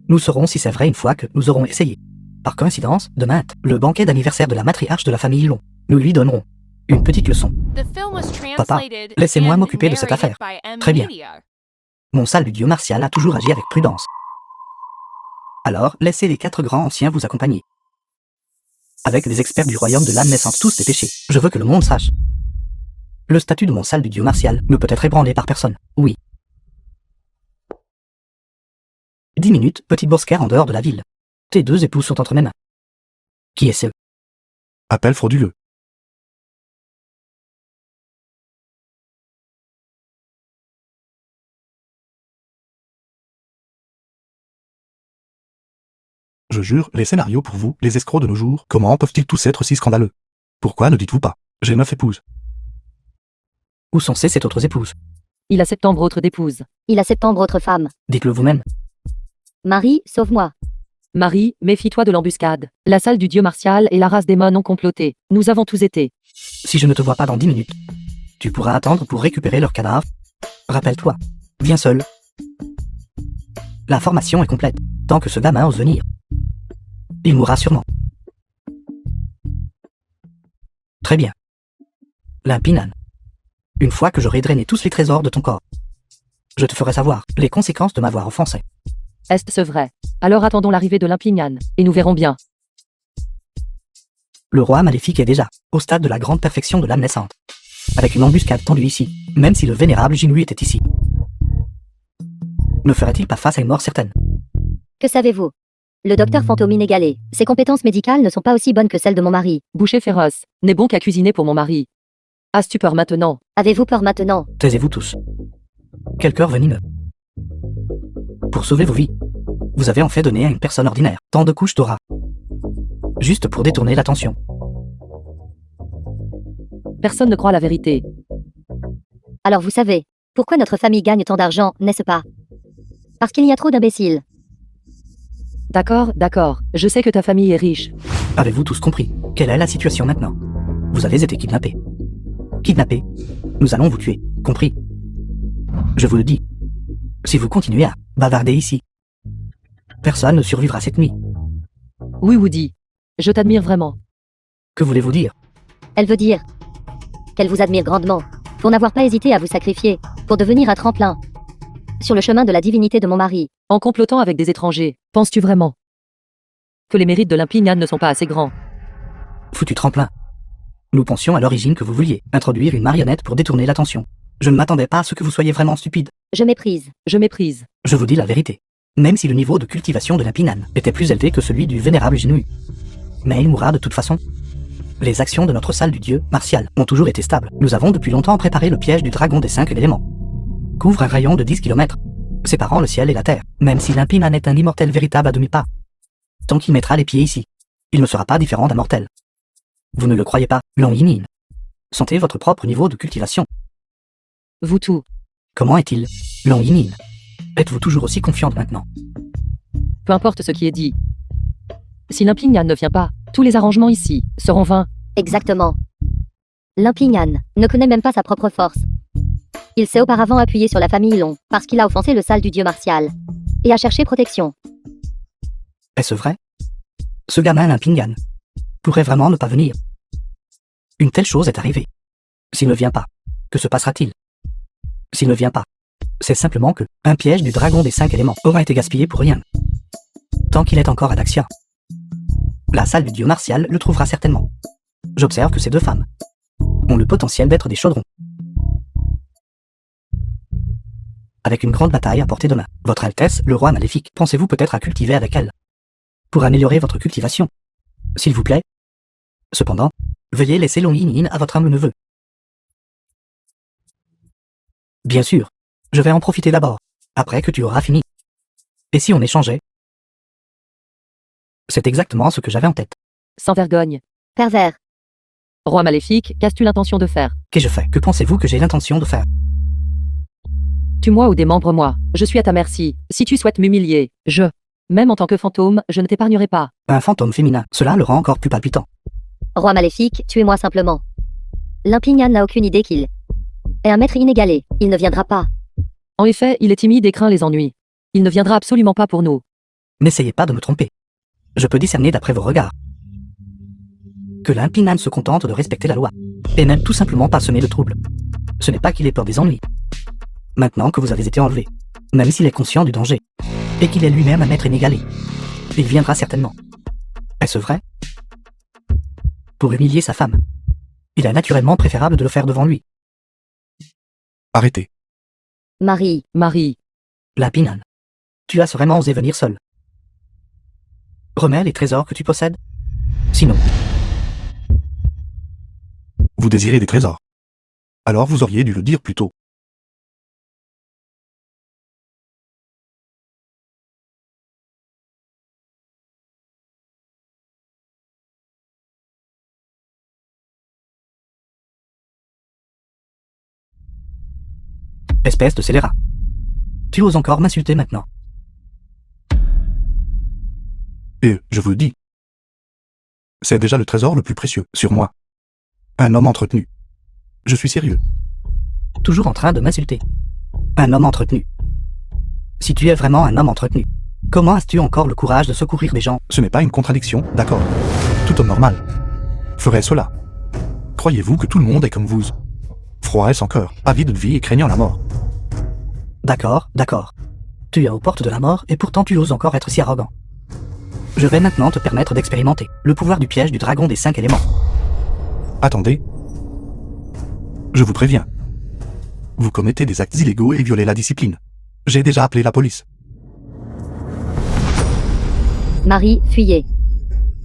Nous saurons si c'est vrai une fois que nous aurons essayé. Par coïncidence, demain, le banquet d'anniversaire de la matriarche de la famille Long. Nous lui donnerons une petite leçon. The film was Papa, translated laissez-moi and m'occuper de cette narrated affaire. by Très bien. M-Media. Mon sale du dieu martial a toujours agi avec prudence. Alors, laissez les 4 grands anciens vous accompagner. Avec les experts du royaume de l'âme naissante tous des péchés, je veux que le monde sache. Le statut de mon sale du dieu martial ne peut être ébranlé par personne, oui. 10 minutes, petite boursière en dehors de la ville. Tes 2 épouses sont entre mes mains. Qui est-ce? Appel frauduleux. Je jure, les scénarios pour vous, les escrocs de nos jours, comment peuvent-ils tous être si scandaleux? Pourquoi ne dites-vous pas? J'ai 9 épouses. Où sont ces 7 autres épouses? Il a septembre autres d'épouses. Il a septembre autre femme. Dites-le vous-même. Marie, sauve-moi. Marie, méfie-toi de l'embuscade. La salle du dieu martial et la race démon ont comploté. Nous avons tous été. Si je ne te vois pas dans 10 minutes, tu pourras attendre pour récupérer leur cadavre. Rappelle-toi, viens seul. La formation est complète, tant que ce gamin ose venir. Il mourra sûrement. Très bien. Limpinan. Une fois que j'aurai drainé tous les trésors de ton corps, je te ferai savoir les conséquences de m'avoir offensé. Est-ce vrai? Alors attendons l'arrivée de Limpignan, et nous verrons bien. Le roi maléfique est déjà au stade de la grande perfection de l'âme naissante. Avec une embuscade tendue ici, même si le vénérable Jinhui était ici. Ne ferait-il pas face à une mort certaine? Que savez-vous? Le docteur fantôme inégalé. Ses compétences médicales ne sont pas aussi bonnes que celles de mon mari. Boucher féroce, n'est bon qu'à cuisiner pour mon mari. As-tu peur maintenant? Avez-vous peur maintenant? Taisez-vous tous. Quel cœur venimeux. Pour sauver vos vies, vous avez en fait donné à une personne ordinaire tant de couches d'aura. Juste pour détourner l'attention. Personne ne croit la vérité. Alors vous savez, pourquoi notre famille gagne tant d'argent, n'est-ce pas? Parce qu'il y a trop d'imbéciles. D'accord, d'accord. Je sais que ta famille est riche. Avez-vous tous compris? Quelle est la situation maintenant? Vous avez été kidnappés. Kidnappés. Nous allons vous tuer. Compris? Je vous le dis. Si vous continuez à bavarder ici, personne ne survivra cette nuit. Oui, Woody. Je t'admire vraiment. Que voulez-vous dire? Elle veut dire qu'elle vous admire grandement. pour n'avoir pas hésité à vous sacrifier, pour devenir un tremplin sur le chemin de la divinité de mon mari. En complotant avec des étrangers, penses-tu vraiment que les mérites de l'Impignan ne sont pas assez grands? Foutu tremplin. Nous pensions à l'origine que vous vouliez introduire une marionnette pour détourner l'attention. Je ne m'attendais pas à ce que vous soyez vraiment stupide. Je méprise. Je méprise. Je vous dis la vérité. Même si le niveau de cultivation de l'Impignan était plus élevé que celui du vénérable Jinui. Mais il mourra de toute façon. Les actions de notre salle du dieu, Martial, ont toujours été stables. Nous avons depuis longtemps préparé le piège du dragon des 5 éléments. Couvre un rayon de 10 km, séparant le ciel et la terre, même si l'Impignan est un immortel véritable à demi-pas. Tant qu'il mettra les pieds ici, il ne sera pas différent d'un mortel. Vous ne le croyez pas, Long Yinin. Sentez votre propre niveau de cultivation. Vous tout. Comment est-il, Long Yinin? Êtes-vous toujours aussi confiante maintenant? Peu importe ce qui est dit. Si l'Impignan ne vient pas, tous les arrangements ici seront vains. Exactement. L'Impignan ne connaît même pas sa propre force. Il s'est auparavant appuyé sur la famille Long, parce qu'il a offensé le sale du dieu Martial. Et a cherché protection. Est-ce vrai? Ce gamin l'Impignan pourrait vraiment ne pas venir. Une telle chose est arrivée. S'il ne vient pas, que se passera-t-il? S'il ne vient pas, c'est simplement que un piège du dragon des 5 éléments aura été gaspillé pour rien. Tant qu'il est encore à Daxia, la salle du dieu Martial le trouvera certainement. J'observe que ces deux femmes ont le potentiel d'être des chaudrons. Avec une grande bataille à portée de main, Votre Altesse, le roi maléfique, pensez-vous peut-être à cultiver avec elle pour améliorer votre cultivation? S'il vous plaît. Cependant, veuillez laisser Long Yinin à votre humble neveu. Bien sûr, je vais en profiter d'abord, après que tu auras fini. Et si on échangeait? C'est exactement ce que j'avais en tête. Sans vergogne. Pervers. Roi maléfique, qu'as-tu l'intention de faire? Qu'ai-je fait? Que pensez-vous que j'ai l'intention de faire? Tue-moi ou démembre-moi. Je suis à ta merci. Si tu souhaites m'humilier, même en tant que fantôme, je ne t'épargnerai pas. Un fantôme féminin, cela le rend encore plus palpitant. Roi maléfique, tuez-moi simplement. L'Impignan n'a aucune idée qu'il est un maître inégalé. Il ne viendra pas. En effet, il est timide et craint les ennuis. Il ne viendra absolument pas pour nous. N'essayez pas de me tromper. Je peux discerner d'après vos regards que l'Impignan se contente de respecter la loi, et n'aime tout simplement pas semer de troubles. Ce n'est pas qu'il ait peur des ennuis. Maintenant que vous avez été enlevé, même s'il est conscient du danger, et qu'il est lui-même un maître inégalé, il viendra certainement. Est-ce vrai? Pour humilier sa femme, il est naturellement préférable de le faire devant lui. Arrêtez. Marie. L'Impignan, tu as vraiment osé venir seul. Remets les trésors que tu possèdes. Sinon, Vous désirez des trésors. Alors vous auriez dû le dire plus tôt. espèce de scélérat. Tu oses encore m'insulter maintenant. Et, je vous le dis, c'est déjà le trésor le plus précieux, sur moi. Un homme entretenu. Je suis sérieux. Toujours en train de m'insulter. Un homme entretenu. Si tu es vraiment un homme entretenu, comment as-tu encore le courage de secourir des gens? Ce n'est pas une contradiction, d'accord. Tout homme normal ferait cela. Croyez-vous que tout le monde est comme vous? Froid et sans cœur, avide de vie et craignant la mort. D'accord. Tu es aux portes de la mort et pourtant tu oses encore être si arrogant. Je vais maintenant te permettre d'expérimenter le pouvoir du piège du dragon des 5 éléments. Attendez. Je vous préviens. Vous commettez des actes illégaux et violez la discipline. J'ai déjà appelé la police. Marie, fuyez.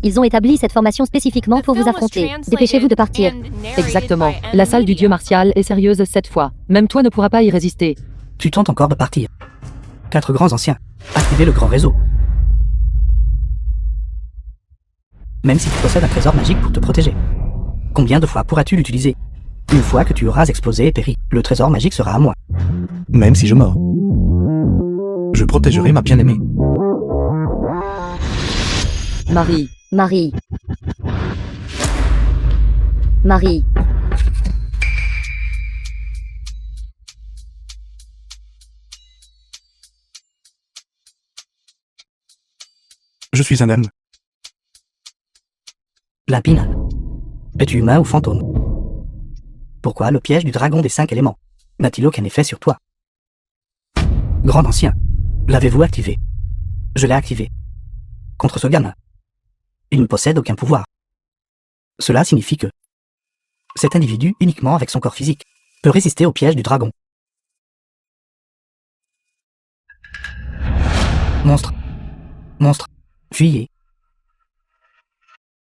Ils ont établi cette formation spécifiquement pour vous affronter. Dépêchez-vous de partir. Exactement. La salle du dieu Martial est sérieuse cette fois. Même toi ne pourras pas y résister. Tu tentes encore de partir. 4 grands anciens. Activez le grand réseau. Même si tu possèdes un trésor magique pour te protéger. Combien de fois pourras-tu l'utiliser? Une fois que tu auras explosé et péri, le trésor magique sera à moi. Même si je meurs. Je protégerai ma bien-aimée. Marie. Je suis un homme. L'Impignan. Es-tu humain ou fantôme? Pourquoi le piège du dragon des 5 éléments n'a-t-il aucun effet sur toi? Grand ancien, l'avez-vous activé? Je l'ai activé. Contre ce gamin. Il ne possède aucun pouvoir. Cela signifie que cet individu, uniquement avec son corps physique, peut résister au piège du dragon. Monstre. Monstre. Fuyez.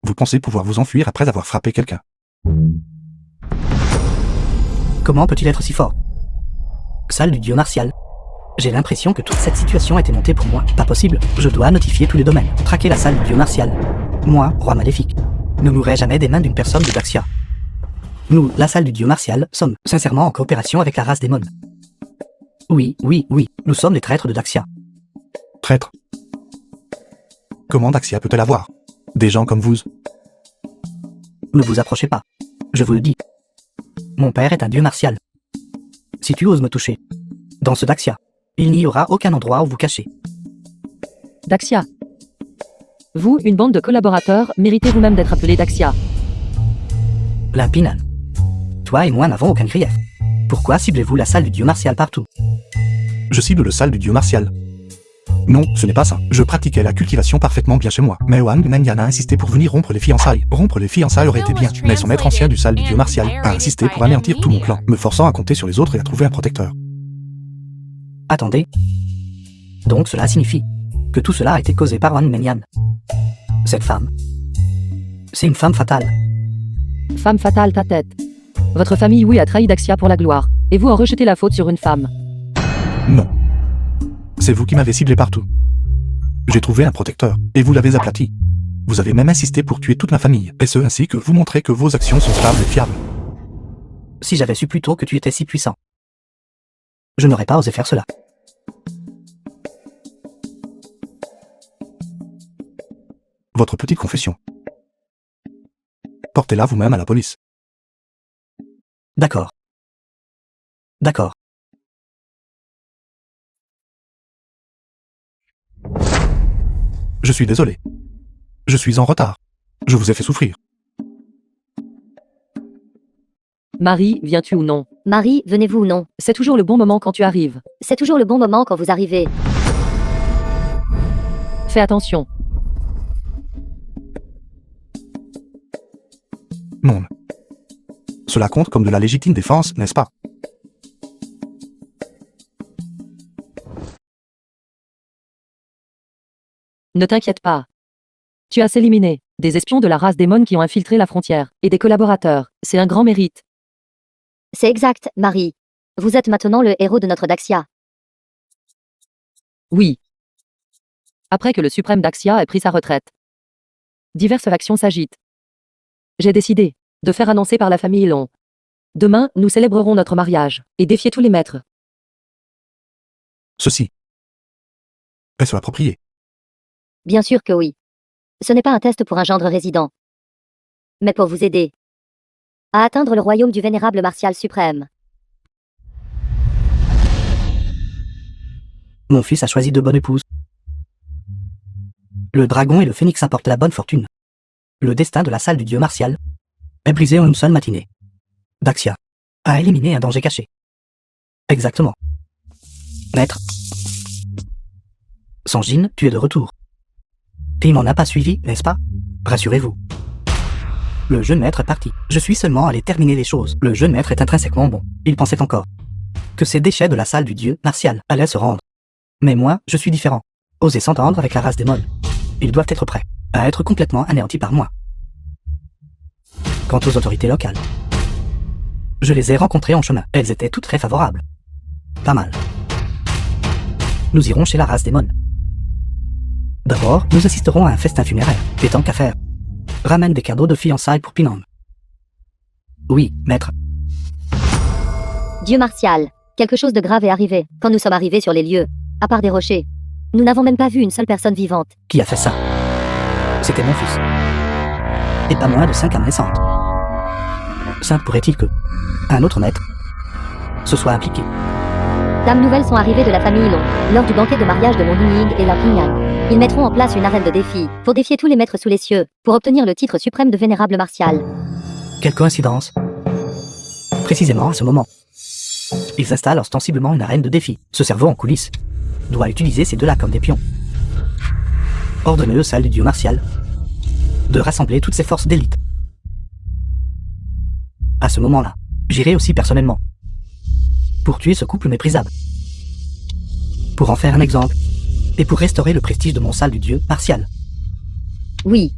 Vous pensez pouvoir vous enfuir après avoir frappé quelqu'un. Comment peut-il être si fort? Salle du dieu martial. J'ai l'impression que toute cette situation a été montée pour moi. Pas possible. Je dois notifier tous les domaines. Traquer la salle du dieu martial. Moi, roi maléfique, ne mourrai jamais des mains d'une personne de Daxia. Nous, la salle du dieu martial, sommes sincèrement en coopération avec la race démon. Oui, nous sommes les traîtres de Daxia. Traître. Comment Daxia peut-elle avoir des gens comme vous? Ne vous approchez pas. Je vous le dis. Mon père est un dieu martial. Si tu oses me toucher, dans ce Daxia, il n'y aura aucun endroit où vous cacher. Daxia. Vous, une bande de collaborateurs, méritez vous-même d'être appelé Daxia. Limpinal. Toi et moi n'avons aucun grief. Pourquoi ciblez-vous la salle du dieu martial partout? Je cible le salle du dieu martial. Non, ce n'est pas ça. Je pratiquais la cultivation parfaitement bien chez moi. Mais Wang Menyan a insisté pour venir rompre les fiançailles. Rompre les fiançailles aurait été bien, mais son maître ancien du salle du dieu martial a insisté pour anéantir tout mon clan, me forçant à compter sur les autres et à trouver un protecteur. Attendez. Donc cela signifie que tout cela a été causé par Wang Menyan. Cette femme. C'est une femme fatale. Femme fatale ta tête. Votre famille, oui, a trahi Daxia pour la gloire. Et vous en rejetez la faute sur une femme. Non. C'est vous qui m'avez ciblé partout. J'ai trouvé un protecteur, et vous l'avez aplati. Vous avez même insisté pour tuer toute ma famille, et ce ainsi que vous montrez que vos actions sont stables et fiables. Si j'avais su plus tôt que tu étais si puissant, je n'aurais pas osé faire cela. Votre petite confession. Portez-la vous-même à la police. D'accord. D'accord. Je suis désolé. Je suis en retard. Je vous ai fait souffrir. Marie, viens-tu ou non? Marie, venez-vous ou non? C'est toujours le bon moment quand tu arrives. C'est toujours le bon moment quand vous arrivez. Fais attention. Non. Cela compte comme de la légitime défense, n'est-ce pas? Ne t'inquiète pas. Tu as éliminé des espions de la race démon qui ont infiltré la frontière, et des collaborateurs. C'est un grand mérite. C'est exact, Marie. Vous êtes maintenant le héros de notre Daxia. Oui. Après que le suprême Daxia ait pris sa retraite, diverses factions s'agitent. J'ai décidé de faire annoncer par la famille Long. Demain, nous célébrerons notre mariage, et défier tous les maîtres. Ceci. Est-ce approprié? Bien sûr que oui. Ce n'est pas un test pour un gendre résident, mais pour vous aider à atteindre le royaume du vénérable martial suprême. Mon fils a choisi de bonne épouse. Le dragon et le phénix apportent la bonne fortune. Le destin de la salle du dieu martial est brisé en une seule matinée. Daxia a éliminé un danger caché. Exactement. Maître. Sanjin, tu es de retour. Il m'en a pas suivi, n'est-ce pas? Rassurez-vous. Le jeune maître est parti. Je suis seulement allé terminer les choses. Le jeune maître est intrinsèquement bon. Il pensait encore que ces déchets de la salle du dieu martial allaient se rendre. Mais moi, je suis différent. Osez s'entendre avec la race démon. Ils doivent être prêts à être complètement anéantis par moi. Quant aux autorités locales, je les ai rencontrées en chemin. Elles étaient toutes très favorables. Pas mal. Nous irons chez la race démon. D'abord, nous assisterons à un festin funéraire. Et tant qu'à faire, ramène des cadeaux de fiançailles pour Pinang. Oui, maître. Dieu martial, quelque chose de grave est arrivé. Quand nous sommes arrivés sur les lieux, à part des rochers, nous n'avons même pas vu une seule personne vivante. Qui a fait ça? C'était mon fils. Et pas moins de 5 âmes naissantes. Ça pourrait-il que un autre maître se soit impliqué? Dames nouvelles sont arrivées de la famille Long, lors du banquet de mariage de mon Ying et leur Pingan. Ils mettront en place une arène de défi, pour défier tous les maîtres sous les cieux, pour obtenir le titre suprême de vénérable martial. Quelle coïncidence. Précisément à ce moment, ils installent ostensiblement une arène de défi. Ce cerveau en coulisses doit utiliser ces deux-là comme des pions. Ordonner au salle du dieu martial de rassembler toutes ses forces d'élite. À ce moment-là, j'irai aussi personnellement pour tuer ce couple méprisable, pour en faire un exemple, et pour restaurer le prestige de mon salle du dieu martial. Oui.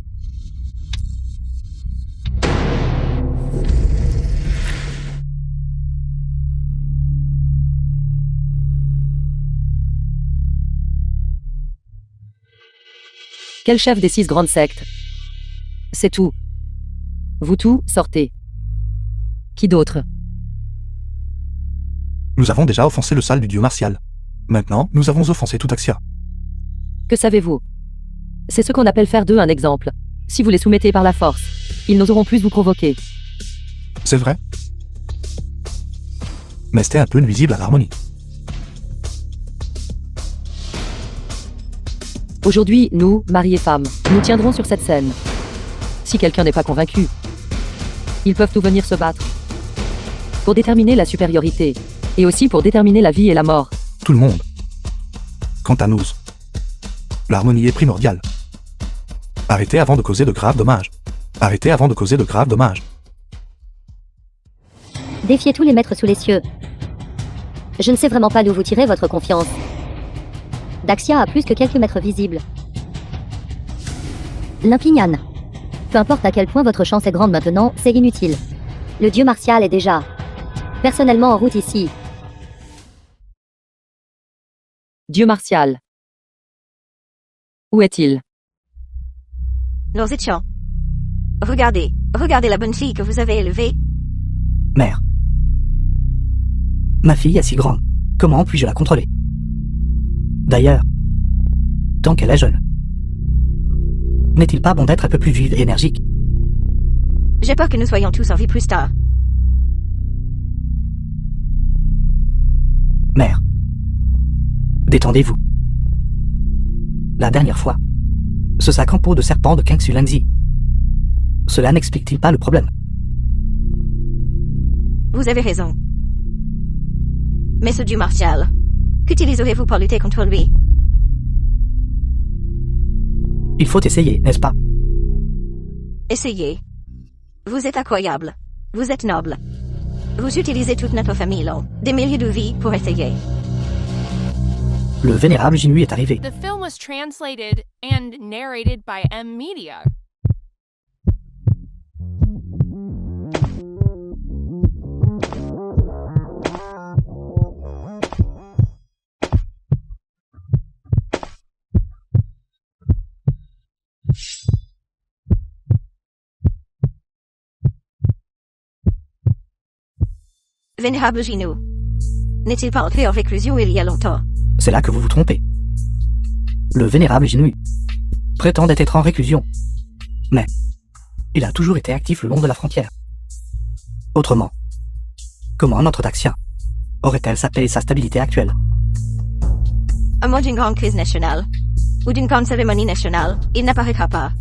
Quel chef des 6 grandes sectes? C'est tout. Vous tous, sortez. Qui d'autre? Nous avons déjà offensé le salle du dieu martial. Maintenant, nous avons offensé tout Axia. Que savez-vous? C'est ce qu'on appelle faire d'eux un exemple. Si vous les soumettez par la force, ils n'oseront plus vous provoquer. C'est vrai. Mais c'était un peu nuisible à l'harmonie. Aujourd'hui, nous, mari et femme, nous tiendrons sur cette scène. Si quelqu'un n'est pas convaincu, ils peuvent tout venir se battre. Pour déterminer la supériorité, et aussi pour déterminer la vie et la mort. Tout le monde. Quant à nous, l'harmonie est primordiale. Arrêtez avant de causer de graves dommages. Arrêtez avant de causer de graves dommages. Défiez tous les maîtres sous les cieux. Je ne sais vraiment pas d'où vous tirez votre confiance. Daxia a plus que quelques maîtres visibles. Limpignan. Peu importe à quel point votre chance est grande maintenant, c'est inutile. Le dieu martial est déjà personnellement en route ici. Dieu martial. Où est-il? Nous étions. Regardez la bonne fille que vous avez élevée. Mère. Ma fille est si grande. Comment puis-je la contrôler? D'ailleurs, tant qu'elle est jeune, n'est-il pas bon d'être un peu plus vive et énergique? J'ai peur que nous soyons tous en vie plus tard. Mère. Détendez-vous. La dernière fois, ce sac en peau de serpent de Kangsulanzi, cela n'explique-t-il pas le problème? Vous avez raison. Mais ce dieu martial, qu'utiliserez-vous pour lutter contre lui? Il faut essayer, n'est-ce pas? Essayez. Vous êtes incroyable. Vous êtes noble. Vous utilisez toute notre famille long, des milliers de vies pour essayer. Le vénérable Jinui est arrivé. The film was translated and narrated by M Media. Vénérable Jinou. N'est-il pas entré en réclusion il y a longtemps? C'est là que vous vous trompez. Le vénérable Jinui prétendait être en réclusion, mais il a toujours été actif le long de la frontière. Autrement, comment notre Daxia aurait-elle sa paix et sa stabilité actuelle? À moins d'une grande crise nationale, ou d'une grande cérémonie nationale, il n'apparaîtra pas.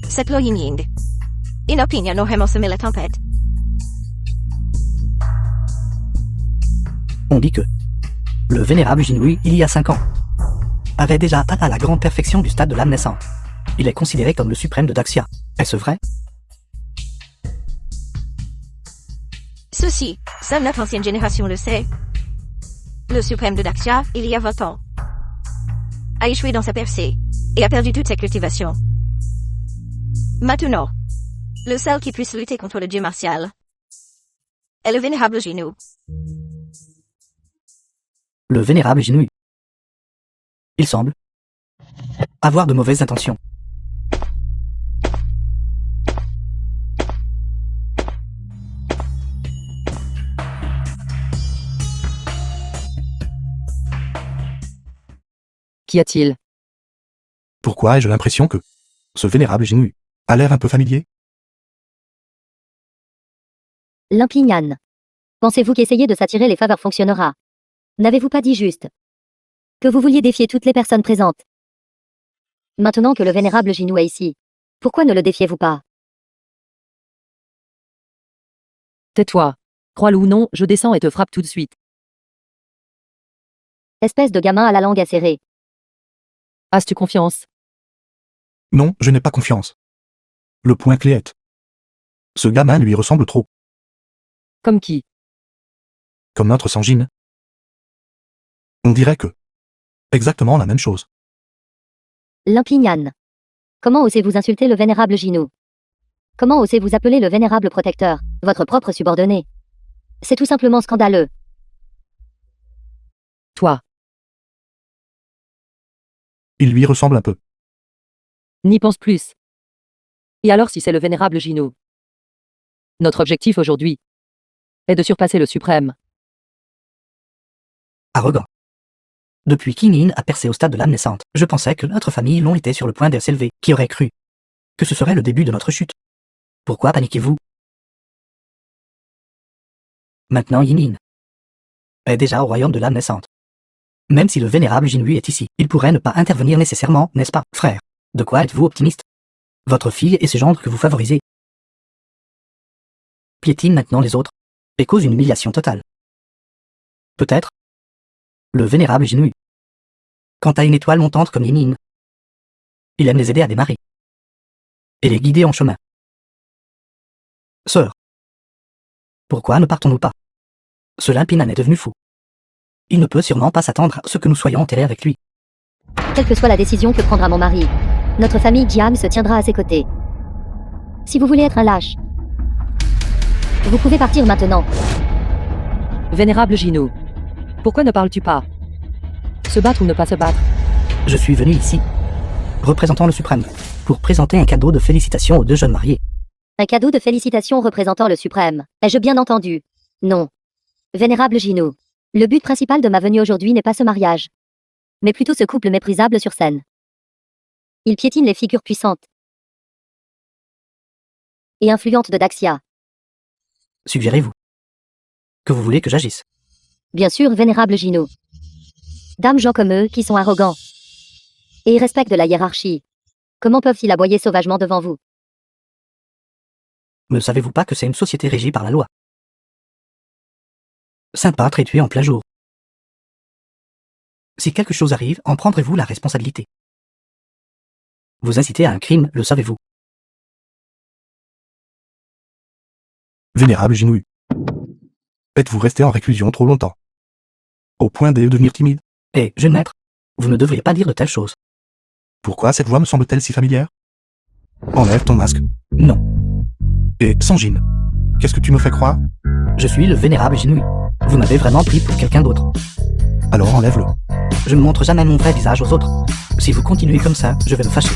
Cette loi Ying. Une opinion aurait semé la tempête. On dit que le vénérable Jinui, il y a 5 ans, avait déjà atteint à la grande perfection du stade de l'âme naissante. Il est considéré comme le suprême de Daxia. Est-ce vrai? Ceci, seule notre ancienne génération le sait. Le suprême de Daxia, il y a 20 ans, a échoué dans sa percée, et a perdu toute sa cultivation. Maintenant, le seul qui puisse lutter contre le dieu martial est le vénérable Jinou. Le vénérable Jinui. Il semble avoir de mauvaises intentions. Qu'y a-t-il? Pourquoi ai-je l'impression que ce vénérable Jinui a l'air un peu familier? Limpignan. Pensez-vous qu'essayer de s'attirer les faveurs fonctionnera? N'avez-vous pas dit juste que vous vouliez défier toutes les personnes présentes? Maintenant que le vénérable Jinou est ici, pourquoi ne le défiez-vous pas? Tais-toi. Crois-le ou non, je descends et te frappe tout de suite. Espèce de gamin à la langue acérée. As-tu confiance? Non, je n'ai pas confiance. Le point clé est. Ce gamin lui ressemble trop, Comme qui? comme notre Sangine. On dirait que. Exactement la même chose. Limpignan. Comment osez-vous insulter le vénérable Ginou? Comment osez-vous appeler le vénérable protecteur, votre propre subordonné? C'est tout simplement scandaleux. Toi. Il lui ressemble un peu. N'y pense plus. Et alors si c'est le vénérable Ginou? Notre objectif aujourd'hui est de surpasser le suprême. Arrogant. Depuis qu'Inin a percé au stade de l'âme naissante, je pensais que notre famille l'on était sur le point de s'élever. Qui aurait cru que ce serait le début de notre chute? Pourquoi paniquez-vous? Maintenant Inin est déjà au royaume de l'âme naissante. Même si le vénérable Jinhui est ici, il pourrait ne pas intervenir nécessairement, n'est-ce pas, frère? De quoi êtes-vous optimiste? Votre fille et ses gendres que vous favorisez piétinent maintenant les autres et causent une humiliation totale. Peut-être le vénérable Jinhui. Quant à une étoile montante comme Inin, il aime les aider à démarrer et les guider en chemin. Sœur, pourquoi ne partons-nous pas? Ce Limpinan est devenu fou. Il ne peut sûrement pas s'attendre à ce que nous soyons enterrés avec lui. Quelle que soit la décision que prendra mon mari, notre famille Jiam se tiendra à ses côtés. Si vous voulez être un lâche, vous pouvez partir maintenant. Vénérable Ginou. Pourquoi ne parles-tu pas? Se battre ou ne pas se battre? Je suis venu ici, représentant le suprême, pour présenter un cadeau de félicitations aux deux jeunes mariés. Un cadeau de félicitations représentant le suprême. Ai-je bien entendu? Non. Vénérable Ginou. Le but principal de ma venue aujourd'hui n'est pas ce mariage, mais plutôt ce couple méprisable sur scène. Il piétine les figures puissantes et influentes de Daxia. Suggérez-vous que vous voulez que j'agisse? Bien sûr, vénérable Ginou. Dames gens comme eux, qui sont arrogants et respectent la hiérarchie, comment peuvent-ils aboyer sauvagement devant vous? Ne savez-vous pas que c'est une société régie par la loi? Saint-Pâtre est tué en plein jour. Si quelque chose arrive, en prendrez-vous la responsabilité? Vous incitez à un crime, le savez-vous? Vénérable Jinhui. Êtes-vous resté en réclusion trop longtemps? Au point de devenir timide? Eh, jeune maître, vous ne devriez pas dire de telles choses. Pourquoi cette voix me semble-t-elle si familière? Enlève ton masque. Non, Et Sangine, qu'est-ce que tu me fais croire? je suis le vénérable Jinhui. Vous m'avez vraiment pris pour quelqu'un d'autre. Alors enlève-le. Je ne montre jamais mon vrai visage aux autres. Si vous continuez comme ça, je vais me fâcher.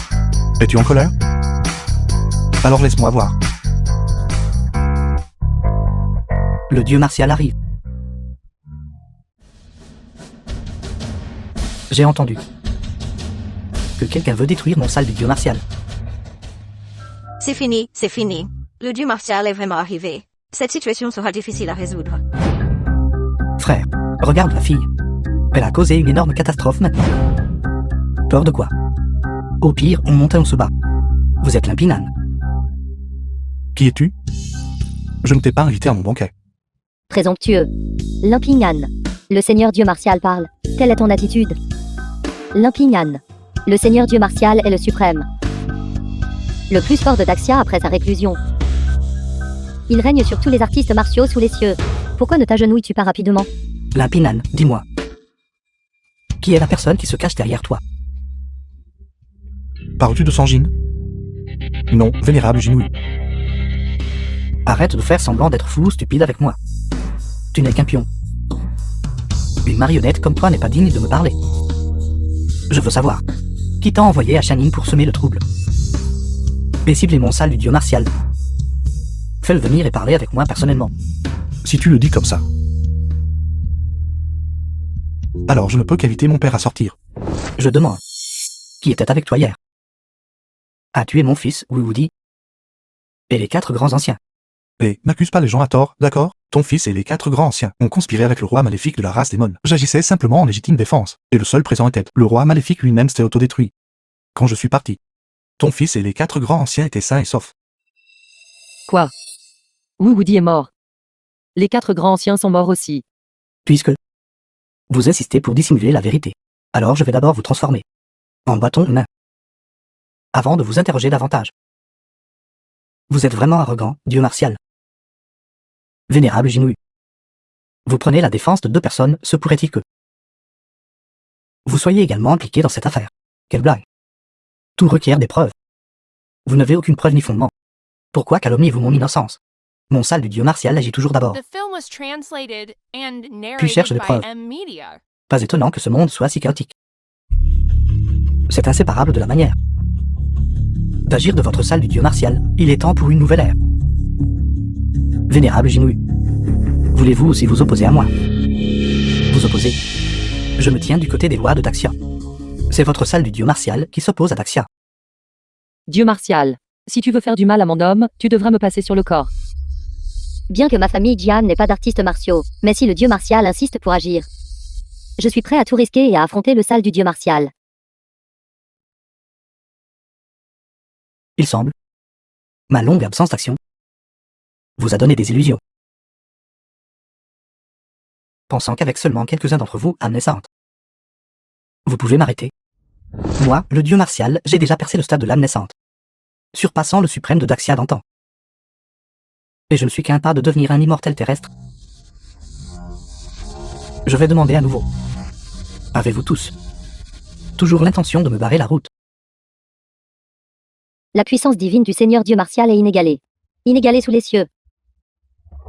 Es-tu en colère? Alors laisse-moi voir. Le dieu martial arrive. J'ai entendu que quelqu'un veut détruire mon salle du dieu martial. C'est fini, c'est fini. Le dieu martial est vraiment arrivé. Cette situation sera difficile à résoudre. Frère, regarde la fille. Elle a causé une énorme catastrophe maintenant. Peur de quoi? Au pire, on monte et on se bat. Vous êtes Limpinan. Qui es-tu? Je ne t'ai pas invité à mon banquet. Présomptueux. Limpignan. Le seigneur dieu martial parle. Telle est ton attitude? Limpignan. Le seigneur dieu martial est le suprême. Le plus fort de Daxia après sa réclusion. Il règne sur tous les artistes martiaux sous les cieux. Pourquoi ne t'agenouilles-tu pas rapidement? Limpinan, dis-moi. Qui est la personne qui se cache derrière toi? Parles-tu de Sangine? Non, vénérable Jinhui. Arrête de faire semblant d'être fou ou stupide avec moi. Tu n'es qu'un pion. Une marionnette comme toi n'est pas digne de me parler. Je veux savoir. Qui t'a envoyé à Shanin pour semer le trouble? Paisible et mon sale du dieu martial. Fais-le venir et parler avec moi personnellement. Si tu le dis comme ça. Alors je ne peux qu'inviter mon père à sortir. Je demande. Qui était avec toi hier? A tué mon fils, Wuudi. Et les 4 grands anciens. Et n'accuse pas les gens à tort, d'accord? Ton fils et les 4 grands anciens ont conspiré avec le roi maléfique de la race démon. J'agissais simplement en légitime défense, et le seul présent était le roi maléfique lui-même s'était autodétruit. Quand je suis parti, ton fils et les 4 grands anciens étaient sains et saufs. Quoi? Woody est mort. Les 4 grands anciens sont morts aussi. Puisque vous insistez pour dissimuler la vérité, alors je vais d'abord vous transformer en bâton humain, avant de vous interroger davantage. Vous êtes vraiment arrogant, dieu martial. Vénérable Jinui. Vous prenez la défense de 2 personnes, se pourrait-il que vous soyez également impliqué dans cette affaire. Quelle blague. Tout requiert des preuves. Vous n'avez aucune preuve ni fondement. Pourquoi calomniez-vous mon innocence? Mon sale du dieu martial agit toujours d'abord. The film was translated and Puis cherche narrated des by preuves. M Media. Pas étonnant que ce monde soit si chaotique. C'est inséparable de la manière d'agir de votre salle du dieu martial. Il est temps pour une nouvelle ère. Vénérable Jinui, voulez-vous aussi vous opposer à moi? Vous opposer? Je me tiens du côté des lois de Daxia. C'est votre salle du dieu martial qui s'oppose à Daxia. Dieu martial. Si tu veux faire du mal à mon homme, tu devras me passer sur le corps. Bien que ma famille Jian n'ait pas d'artistes martiaux, mais si le dieu martial insiste pour agir, je suis prêt à tout risquer et à affronter le sale du dieu martial. Il semble. Ma longue absence d'action vous a donné des illusions. Pensant qu'avec seulement quelques-uns d'entre vous, amnescente, vous pouvez m'arrêter. Moi, le dieu martial, j'ai déjà percé le stade de l'amnescente, surpassant le suprême de Daxia d'antan. Et je ne suis qu'un pas de devenir un immortel terrestre. Je vais demander à nouveau. Avez-vous tous toujours l'intention de me barrer la route? La puissance divine du Seigneur Dieu martial est inégalée. Inégalée sous les cieux.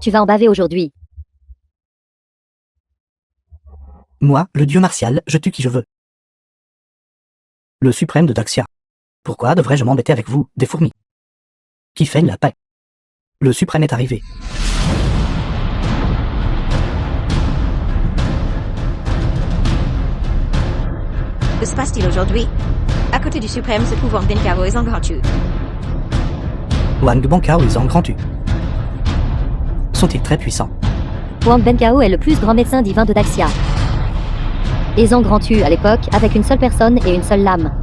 Tu vas en baver aujourd'hui. Moi, le dieu martial, je tue qui je veux. Le suprême de Daxia. Pourquoi devrais-je m'embêter avec vous, des fourmis qui feignent la paix? Le suprême est arrivé. Que se passe-t-il aujourd'hui? À côté du suprême se trouve Wang Benkao et Zhang Grantu. Wang Benkao et Zhang Grantu sont-ils très puissants? Wang Benkao est le plus grand médecin divin de Daxia. Et Zhang Grantu, à l'époque, avec une seule personne et une seule lame,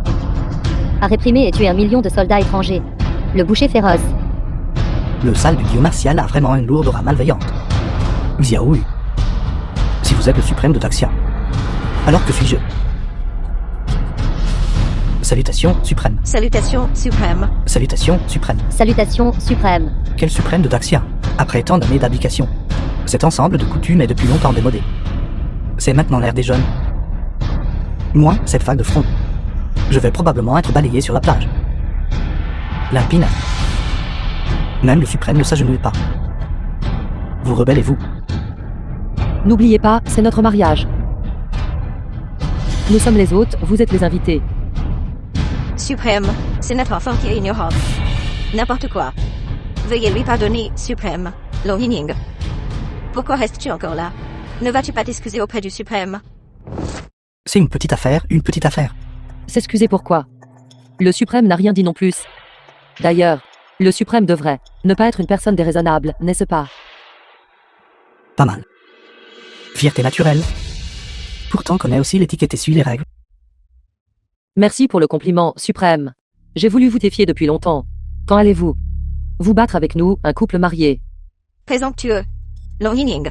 a réprimé et tué 1 million de soldats étrangers. Le boucher féroce. Le sale du dieu martial a vraiment une lourde aura malveillante. Xiaoyu, si vous êtes le suprême de Daxia, alors que suis-je? Salutations suprême. Salutations suprême. Salutations suprême. Salutations suprême. Quel suprême de Daxia? Après tant d'années d'abdication, cet ensemble de coutumes est depuis longtemps démodé. C'est maintenant l'ère des jeunes. Moi, cette vague de front, je vais probablement être balayé sur la plage. Limpine. Même le suprême ne s'agenouille pas. Vous rebellez-vous? N'oubliez pas, c'est notre mariage. Nous sommes les hôtes, vous êtes les invités. Suprême, c'est notre enfant qui est ignorant. N'importe quoi. Veuillez lui pardonner, suprême. Long Yining. Pourquoi restes-tu encore là? Ne vas-tu pas t'excuser auprès du suprême? C'est une petite affaire, une petite affaire. S'excuser pourquoi? Le suprême n'a rien dit non plus. D'ailleurs, le suprême devrait ne pas être une personne déraisonnable, n'est-ce pas? Pas mal. Fierté naturelle. Pourtant connaît aussi l'étiquette et suit les règles. Merci pour le compliment, suprême. J'ai voulu vous défier depuis longtemps. Quand allez-vous vous battre avec nous, un couple marié? Présomptueux. Long Yining.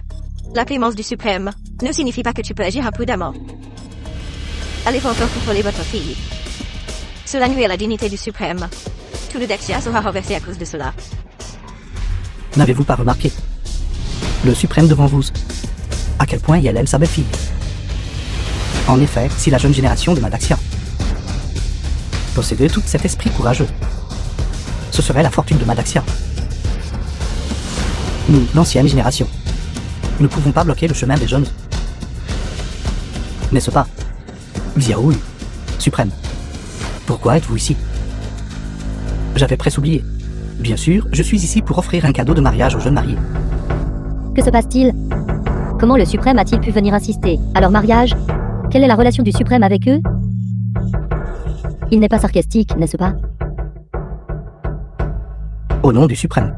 La clémence du suprême ne signifie pas que tu peux agir imprudemment. Allez-vous encore contrôler votre fille? Cela nuit à la dignité du suprême. Tout le Daxia sera renversé à cause de cela. N'avez-vous pas remarqué? Le suprême devant vous. À quel point il aime sa belle-fille. En effet, si la jeune génération de Madaxia possédait tout cet esprit courageux, ce serait la fortune de Madaxia. Nous, l'ancienne génération, ne pouvons pas bloquer le chemin des jeunes. N'est-ce pas? Xiaoyu, suprême. Pourquoi êtes-vous ici? J'avais presque oublié. Bien sûr, je suis ici pour offrir un cadeau de mariage aux jeunes mariés. Que se passe-t-il? Comment le suprême a-t-il pu venir assister à leur mariage? Quelle est la relation du suprême avec eux? Il n'est pas sarcastique, n'est-ce pas? Au nom du suprême,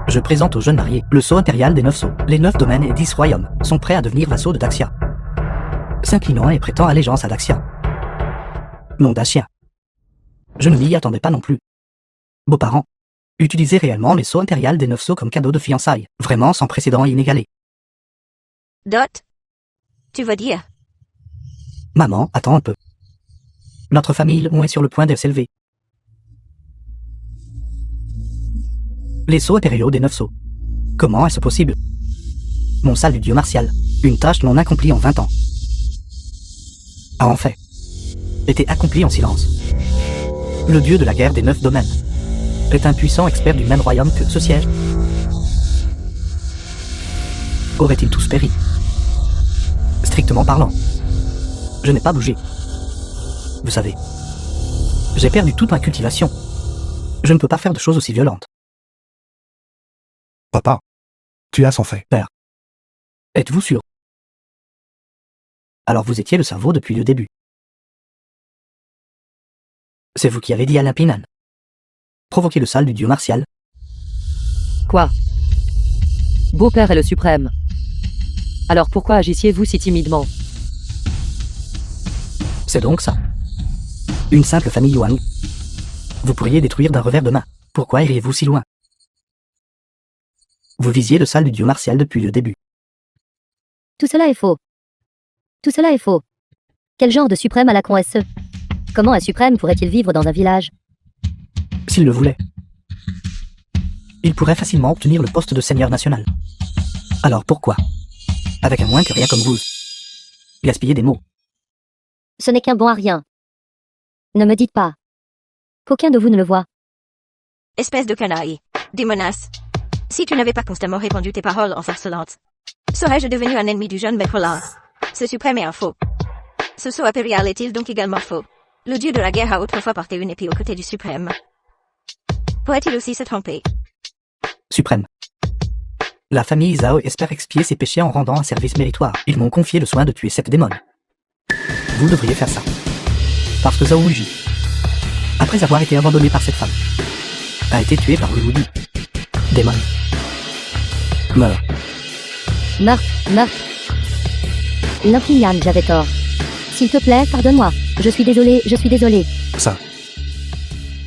je présente aux jeunes mariés le sceau impérial des 9 sceaux. Les 9 domaines et 10 royaumes sont prêts à devenir vassaux de Daxia, s'inclinant et prêtant allégeance à Daxia. Non d'Achien. Je ne m'y attendais pas non plus. Beaux-parents, utilisez réellement les sceaux impériales des 9 sceaux comme cadeau de fiançailles, vraiment sans précédent et inégalé. Dot. Tu veux dire? Maman, attends un peu. Notre famille est sur le point de s'élever. Les sauts impériaux des 9 sauts. Comment est-ce possible? Mon sale du dieu martial, une tâche non accomplie en 20 ans, a en fait été accomplie en silence. Le dieu de la guerre des 9 domaines est un puissant expert du même royaume que ce siège. Auraient-ils tous péri? Strictement parlant, je n'ai pas bougé. Vous savez, j'ai perdu toute ma cultivation. Je ne peux pas faire de choses aussi violentes. Papa, tu as sans fait. Êtes-vous sûr? Alors vous étiez le cerveau depuis le début. C'est vous qui avez dit à Limpinan. Provoquer le sale du dieu martial. Quoi? Beau-père est le suprême. Alors pourquoi agissiez-vous si timidement? C'est donc ça. Une simple famille Yuan. Vous pourriez détruire d'un revers de main. Pourquoi iriez-vous si loin? Vous visiez le sale du dieu martial depuis le début. Tout cela est faux. Tout cela est faux. Quel genre de suprême à la con est-ce? Comment un suprême pourrait-il vivre dans un village? S'il le voulait, il pourrait facilement obtenir le poste de seigneur national. Alors pourquoi, avec un moins que rien comme vous, gaspiller des mots? Ce n'est qu'un bon à rien. Ne me dites pas qu'aucun de vous ne le voit. Espèce de canaille. Des menaces. Si tu n'avais pas constamment répandu tes paroles ensorcelantes, serais-je devenu un ennemi du jeune Bekola? Ce suprême est un faux. Ce sceau impérial est-il donc également faux? Le dieu de la guerre a autrefois porté une épée aux côtés du suprême. Pourrait-il aussi se tromper? Suprême. La famille Zhao espère expier ses péchés en rendant un service méritoire. Ils m'ont confié le soin de tuer 7 démons. Vous devriez faire ça. Parce que Zhao Wuji, après avoir été abandonné par cette femme, a été tué par Wu Di. Démon. Meurt. Meurtre. Limpinan, j'avais tort. S'il te plaît, pardonne-moi. Je suis désolé. Ça.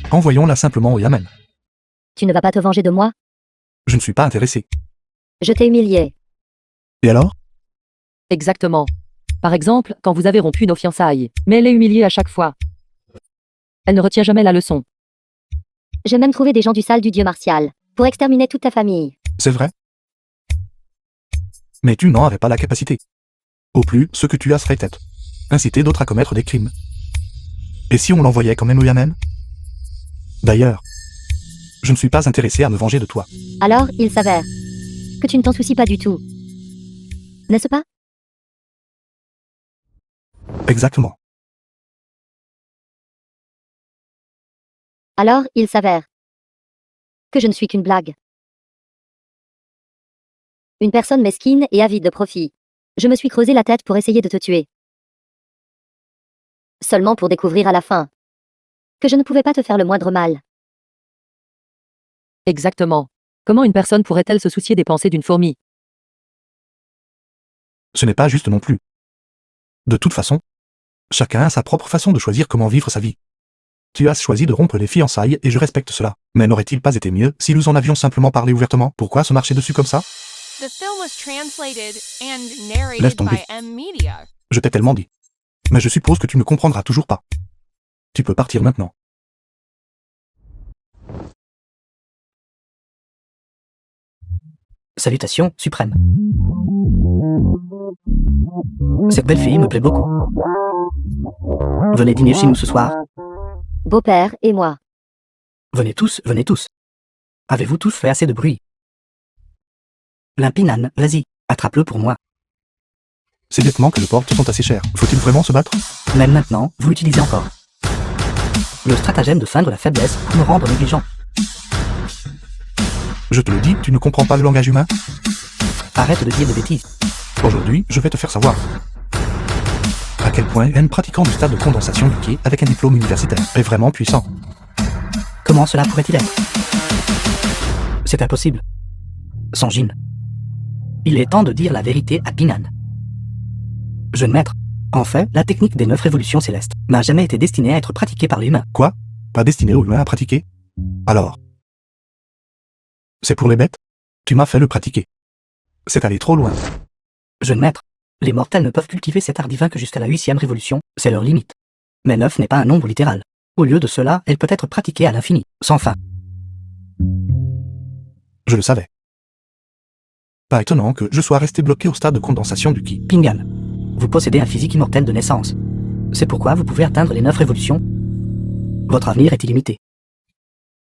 Envoyons-la simplement au Yamen. Tu ne vas pas te venger de moi? Je ne suis pas intéressé. Je t'ai humilié. Et alors? Exactement. Par exemple, quand vous avez rompu nos fiançailles. Mais elle est humiliée à chaque fois. Elle ne retient jamais la leçon. J'ai même trouvé des gens du sale du dieu martial pour exterminer toute ta famille. C'est vrai? Mais tu n'en avais pas la capacité. Au plus, ce que tu as serait être inciter d'autres à commettre des crimes. Et si on l'envoyait quand même au Yamen? D'ailleurs, je ne suis pas intéressé à me venger de toi. Alors, il s'avère que tu ne t'en soucies pas du tout. N'est-ce pas? Exactement. Alors, il s'avère que je ne suis qu'une blague. Une personne mesquine et avide de profit. Je me suis creusé la tête pour essayer de te tuer. Seulement pour découvrir à la fin que je ne pouvais pas te faire le moindre mal. Exactement. Comment une personne pourrait-elle se soucier des pensées d'une fourmi? Ce n'est pas juste non plus. De toute façon, chacun a sa propre façon de choisir comment vivre sa vie. Tu as choisi de rompre les fiançailles et je respecte cela. Mais n'aurait-il pas été mieux si nous en avions simplement parlé ouvertement? Pourquoi se marcher dessus comme ça? The film was translated and Laisse narrated tomber. by M Media. Je t'ai tellement dit. Mais je suppose que tu ne comprendras toujours pas. Tu peux partir maintenant. Salutations, suprême. Cette belle fille me plaît beaucoup. Venez dîner chez nous ce soir. Beau-père et moi. Venez tous, venez tous. Avez-vous tous fait assez de bruit? Limpinan, vas-y, attrape-le pour moi. Ces vêtements que je porte sont assez chers. Faut-il vraiment se battre? Même maintenant, vous l'utilisez encore. Le stratagème de feindre la faiblesse pour me rendre négligent. Je te le dis, tu ne comprends pas le langage humain? Arrête de dire des bêtises. Aujourd'hui, je vais te faire savoir à quel point un pratiquant du stade de condensation du quai avec un diplôme universitaire est vraiment puissant. Comment cela pourrait-il être? C'est impossible. Sanjin. Il est temps de dire la vérité à Pinan. Jeune maître, en fait, la technique des 9 révolutions célestes n'a jamais été destinée à être pratiquée par l'humain. Quoi? Pas destiné aux humains à pratiquer? Alors? C'est pour les bêtes? Tu m'as fait le pratiquer. C'est aller trop loin. Jeune maître, les mortels ne peuvent cultiver cet art divin que jusqu'à la 8e révolution, c'est leur limite. Mais 9 n'est pas un nombre littéral. Au lieu de cela, elle peut être pratiquée à l'infini, sans fin. Je le savais. Pas étonnant que je sois resté bloqué au stade de condensation du ki. Pingan, vous possédez un physique immortel de naissance. C'est pourquoi vous pouvez atteindre les 9 révolutions. Votre avenir est illimité.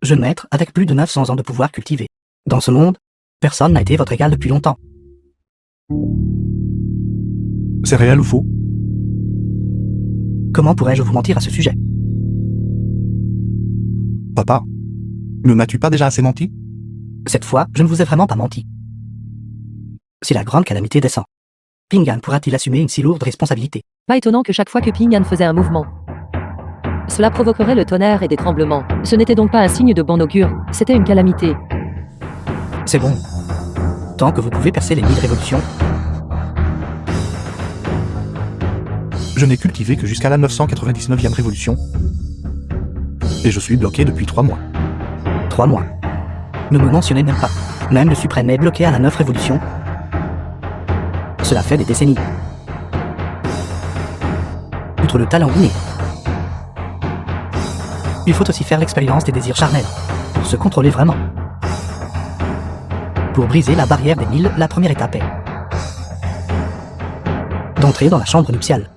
Jeune maître, avec plus de 900 ans de pouvoir cultivé. Dans ce monde, personne n'a été votre égal depuis longtemps. C'est réel ou faux? Comment pourrais-je vous mentir à ce sujet? Papa, ne m'as-tu pas déjà assez menti? Cette fois, je ne vous ai vraiment pas menti. Si la grande calamité descend, Pingan pourra-t-il assumer une si lourde responsabilité? Pas étonnant que chaque fois que Pingan faisait un mouvement, cela provoquerait le tonnerre et des tremblements. Ce n'était donc pas un signe de bon augure, c'était une calamité. C'est bon. Tant que vous pouvez percer les 1000 révolutions, Je n'ai cultivé que jusqu'à la 999e révolution. Et je suis bloqué depuis 3 mois. 3 mois. Ne me mentionnez même pas. Même le suprême est bloqué à la 9 révolution. Cela fait des décennies. Outre le talent inné, il faut aussi faire l'expérience des désirs charnels, pour se contrôler vraiment. Pour briser la barrière des 1000, la première étape est d'entrer dans la chambre nuptiale.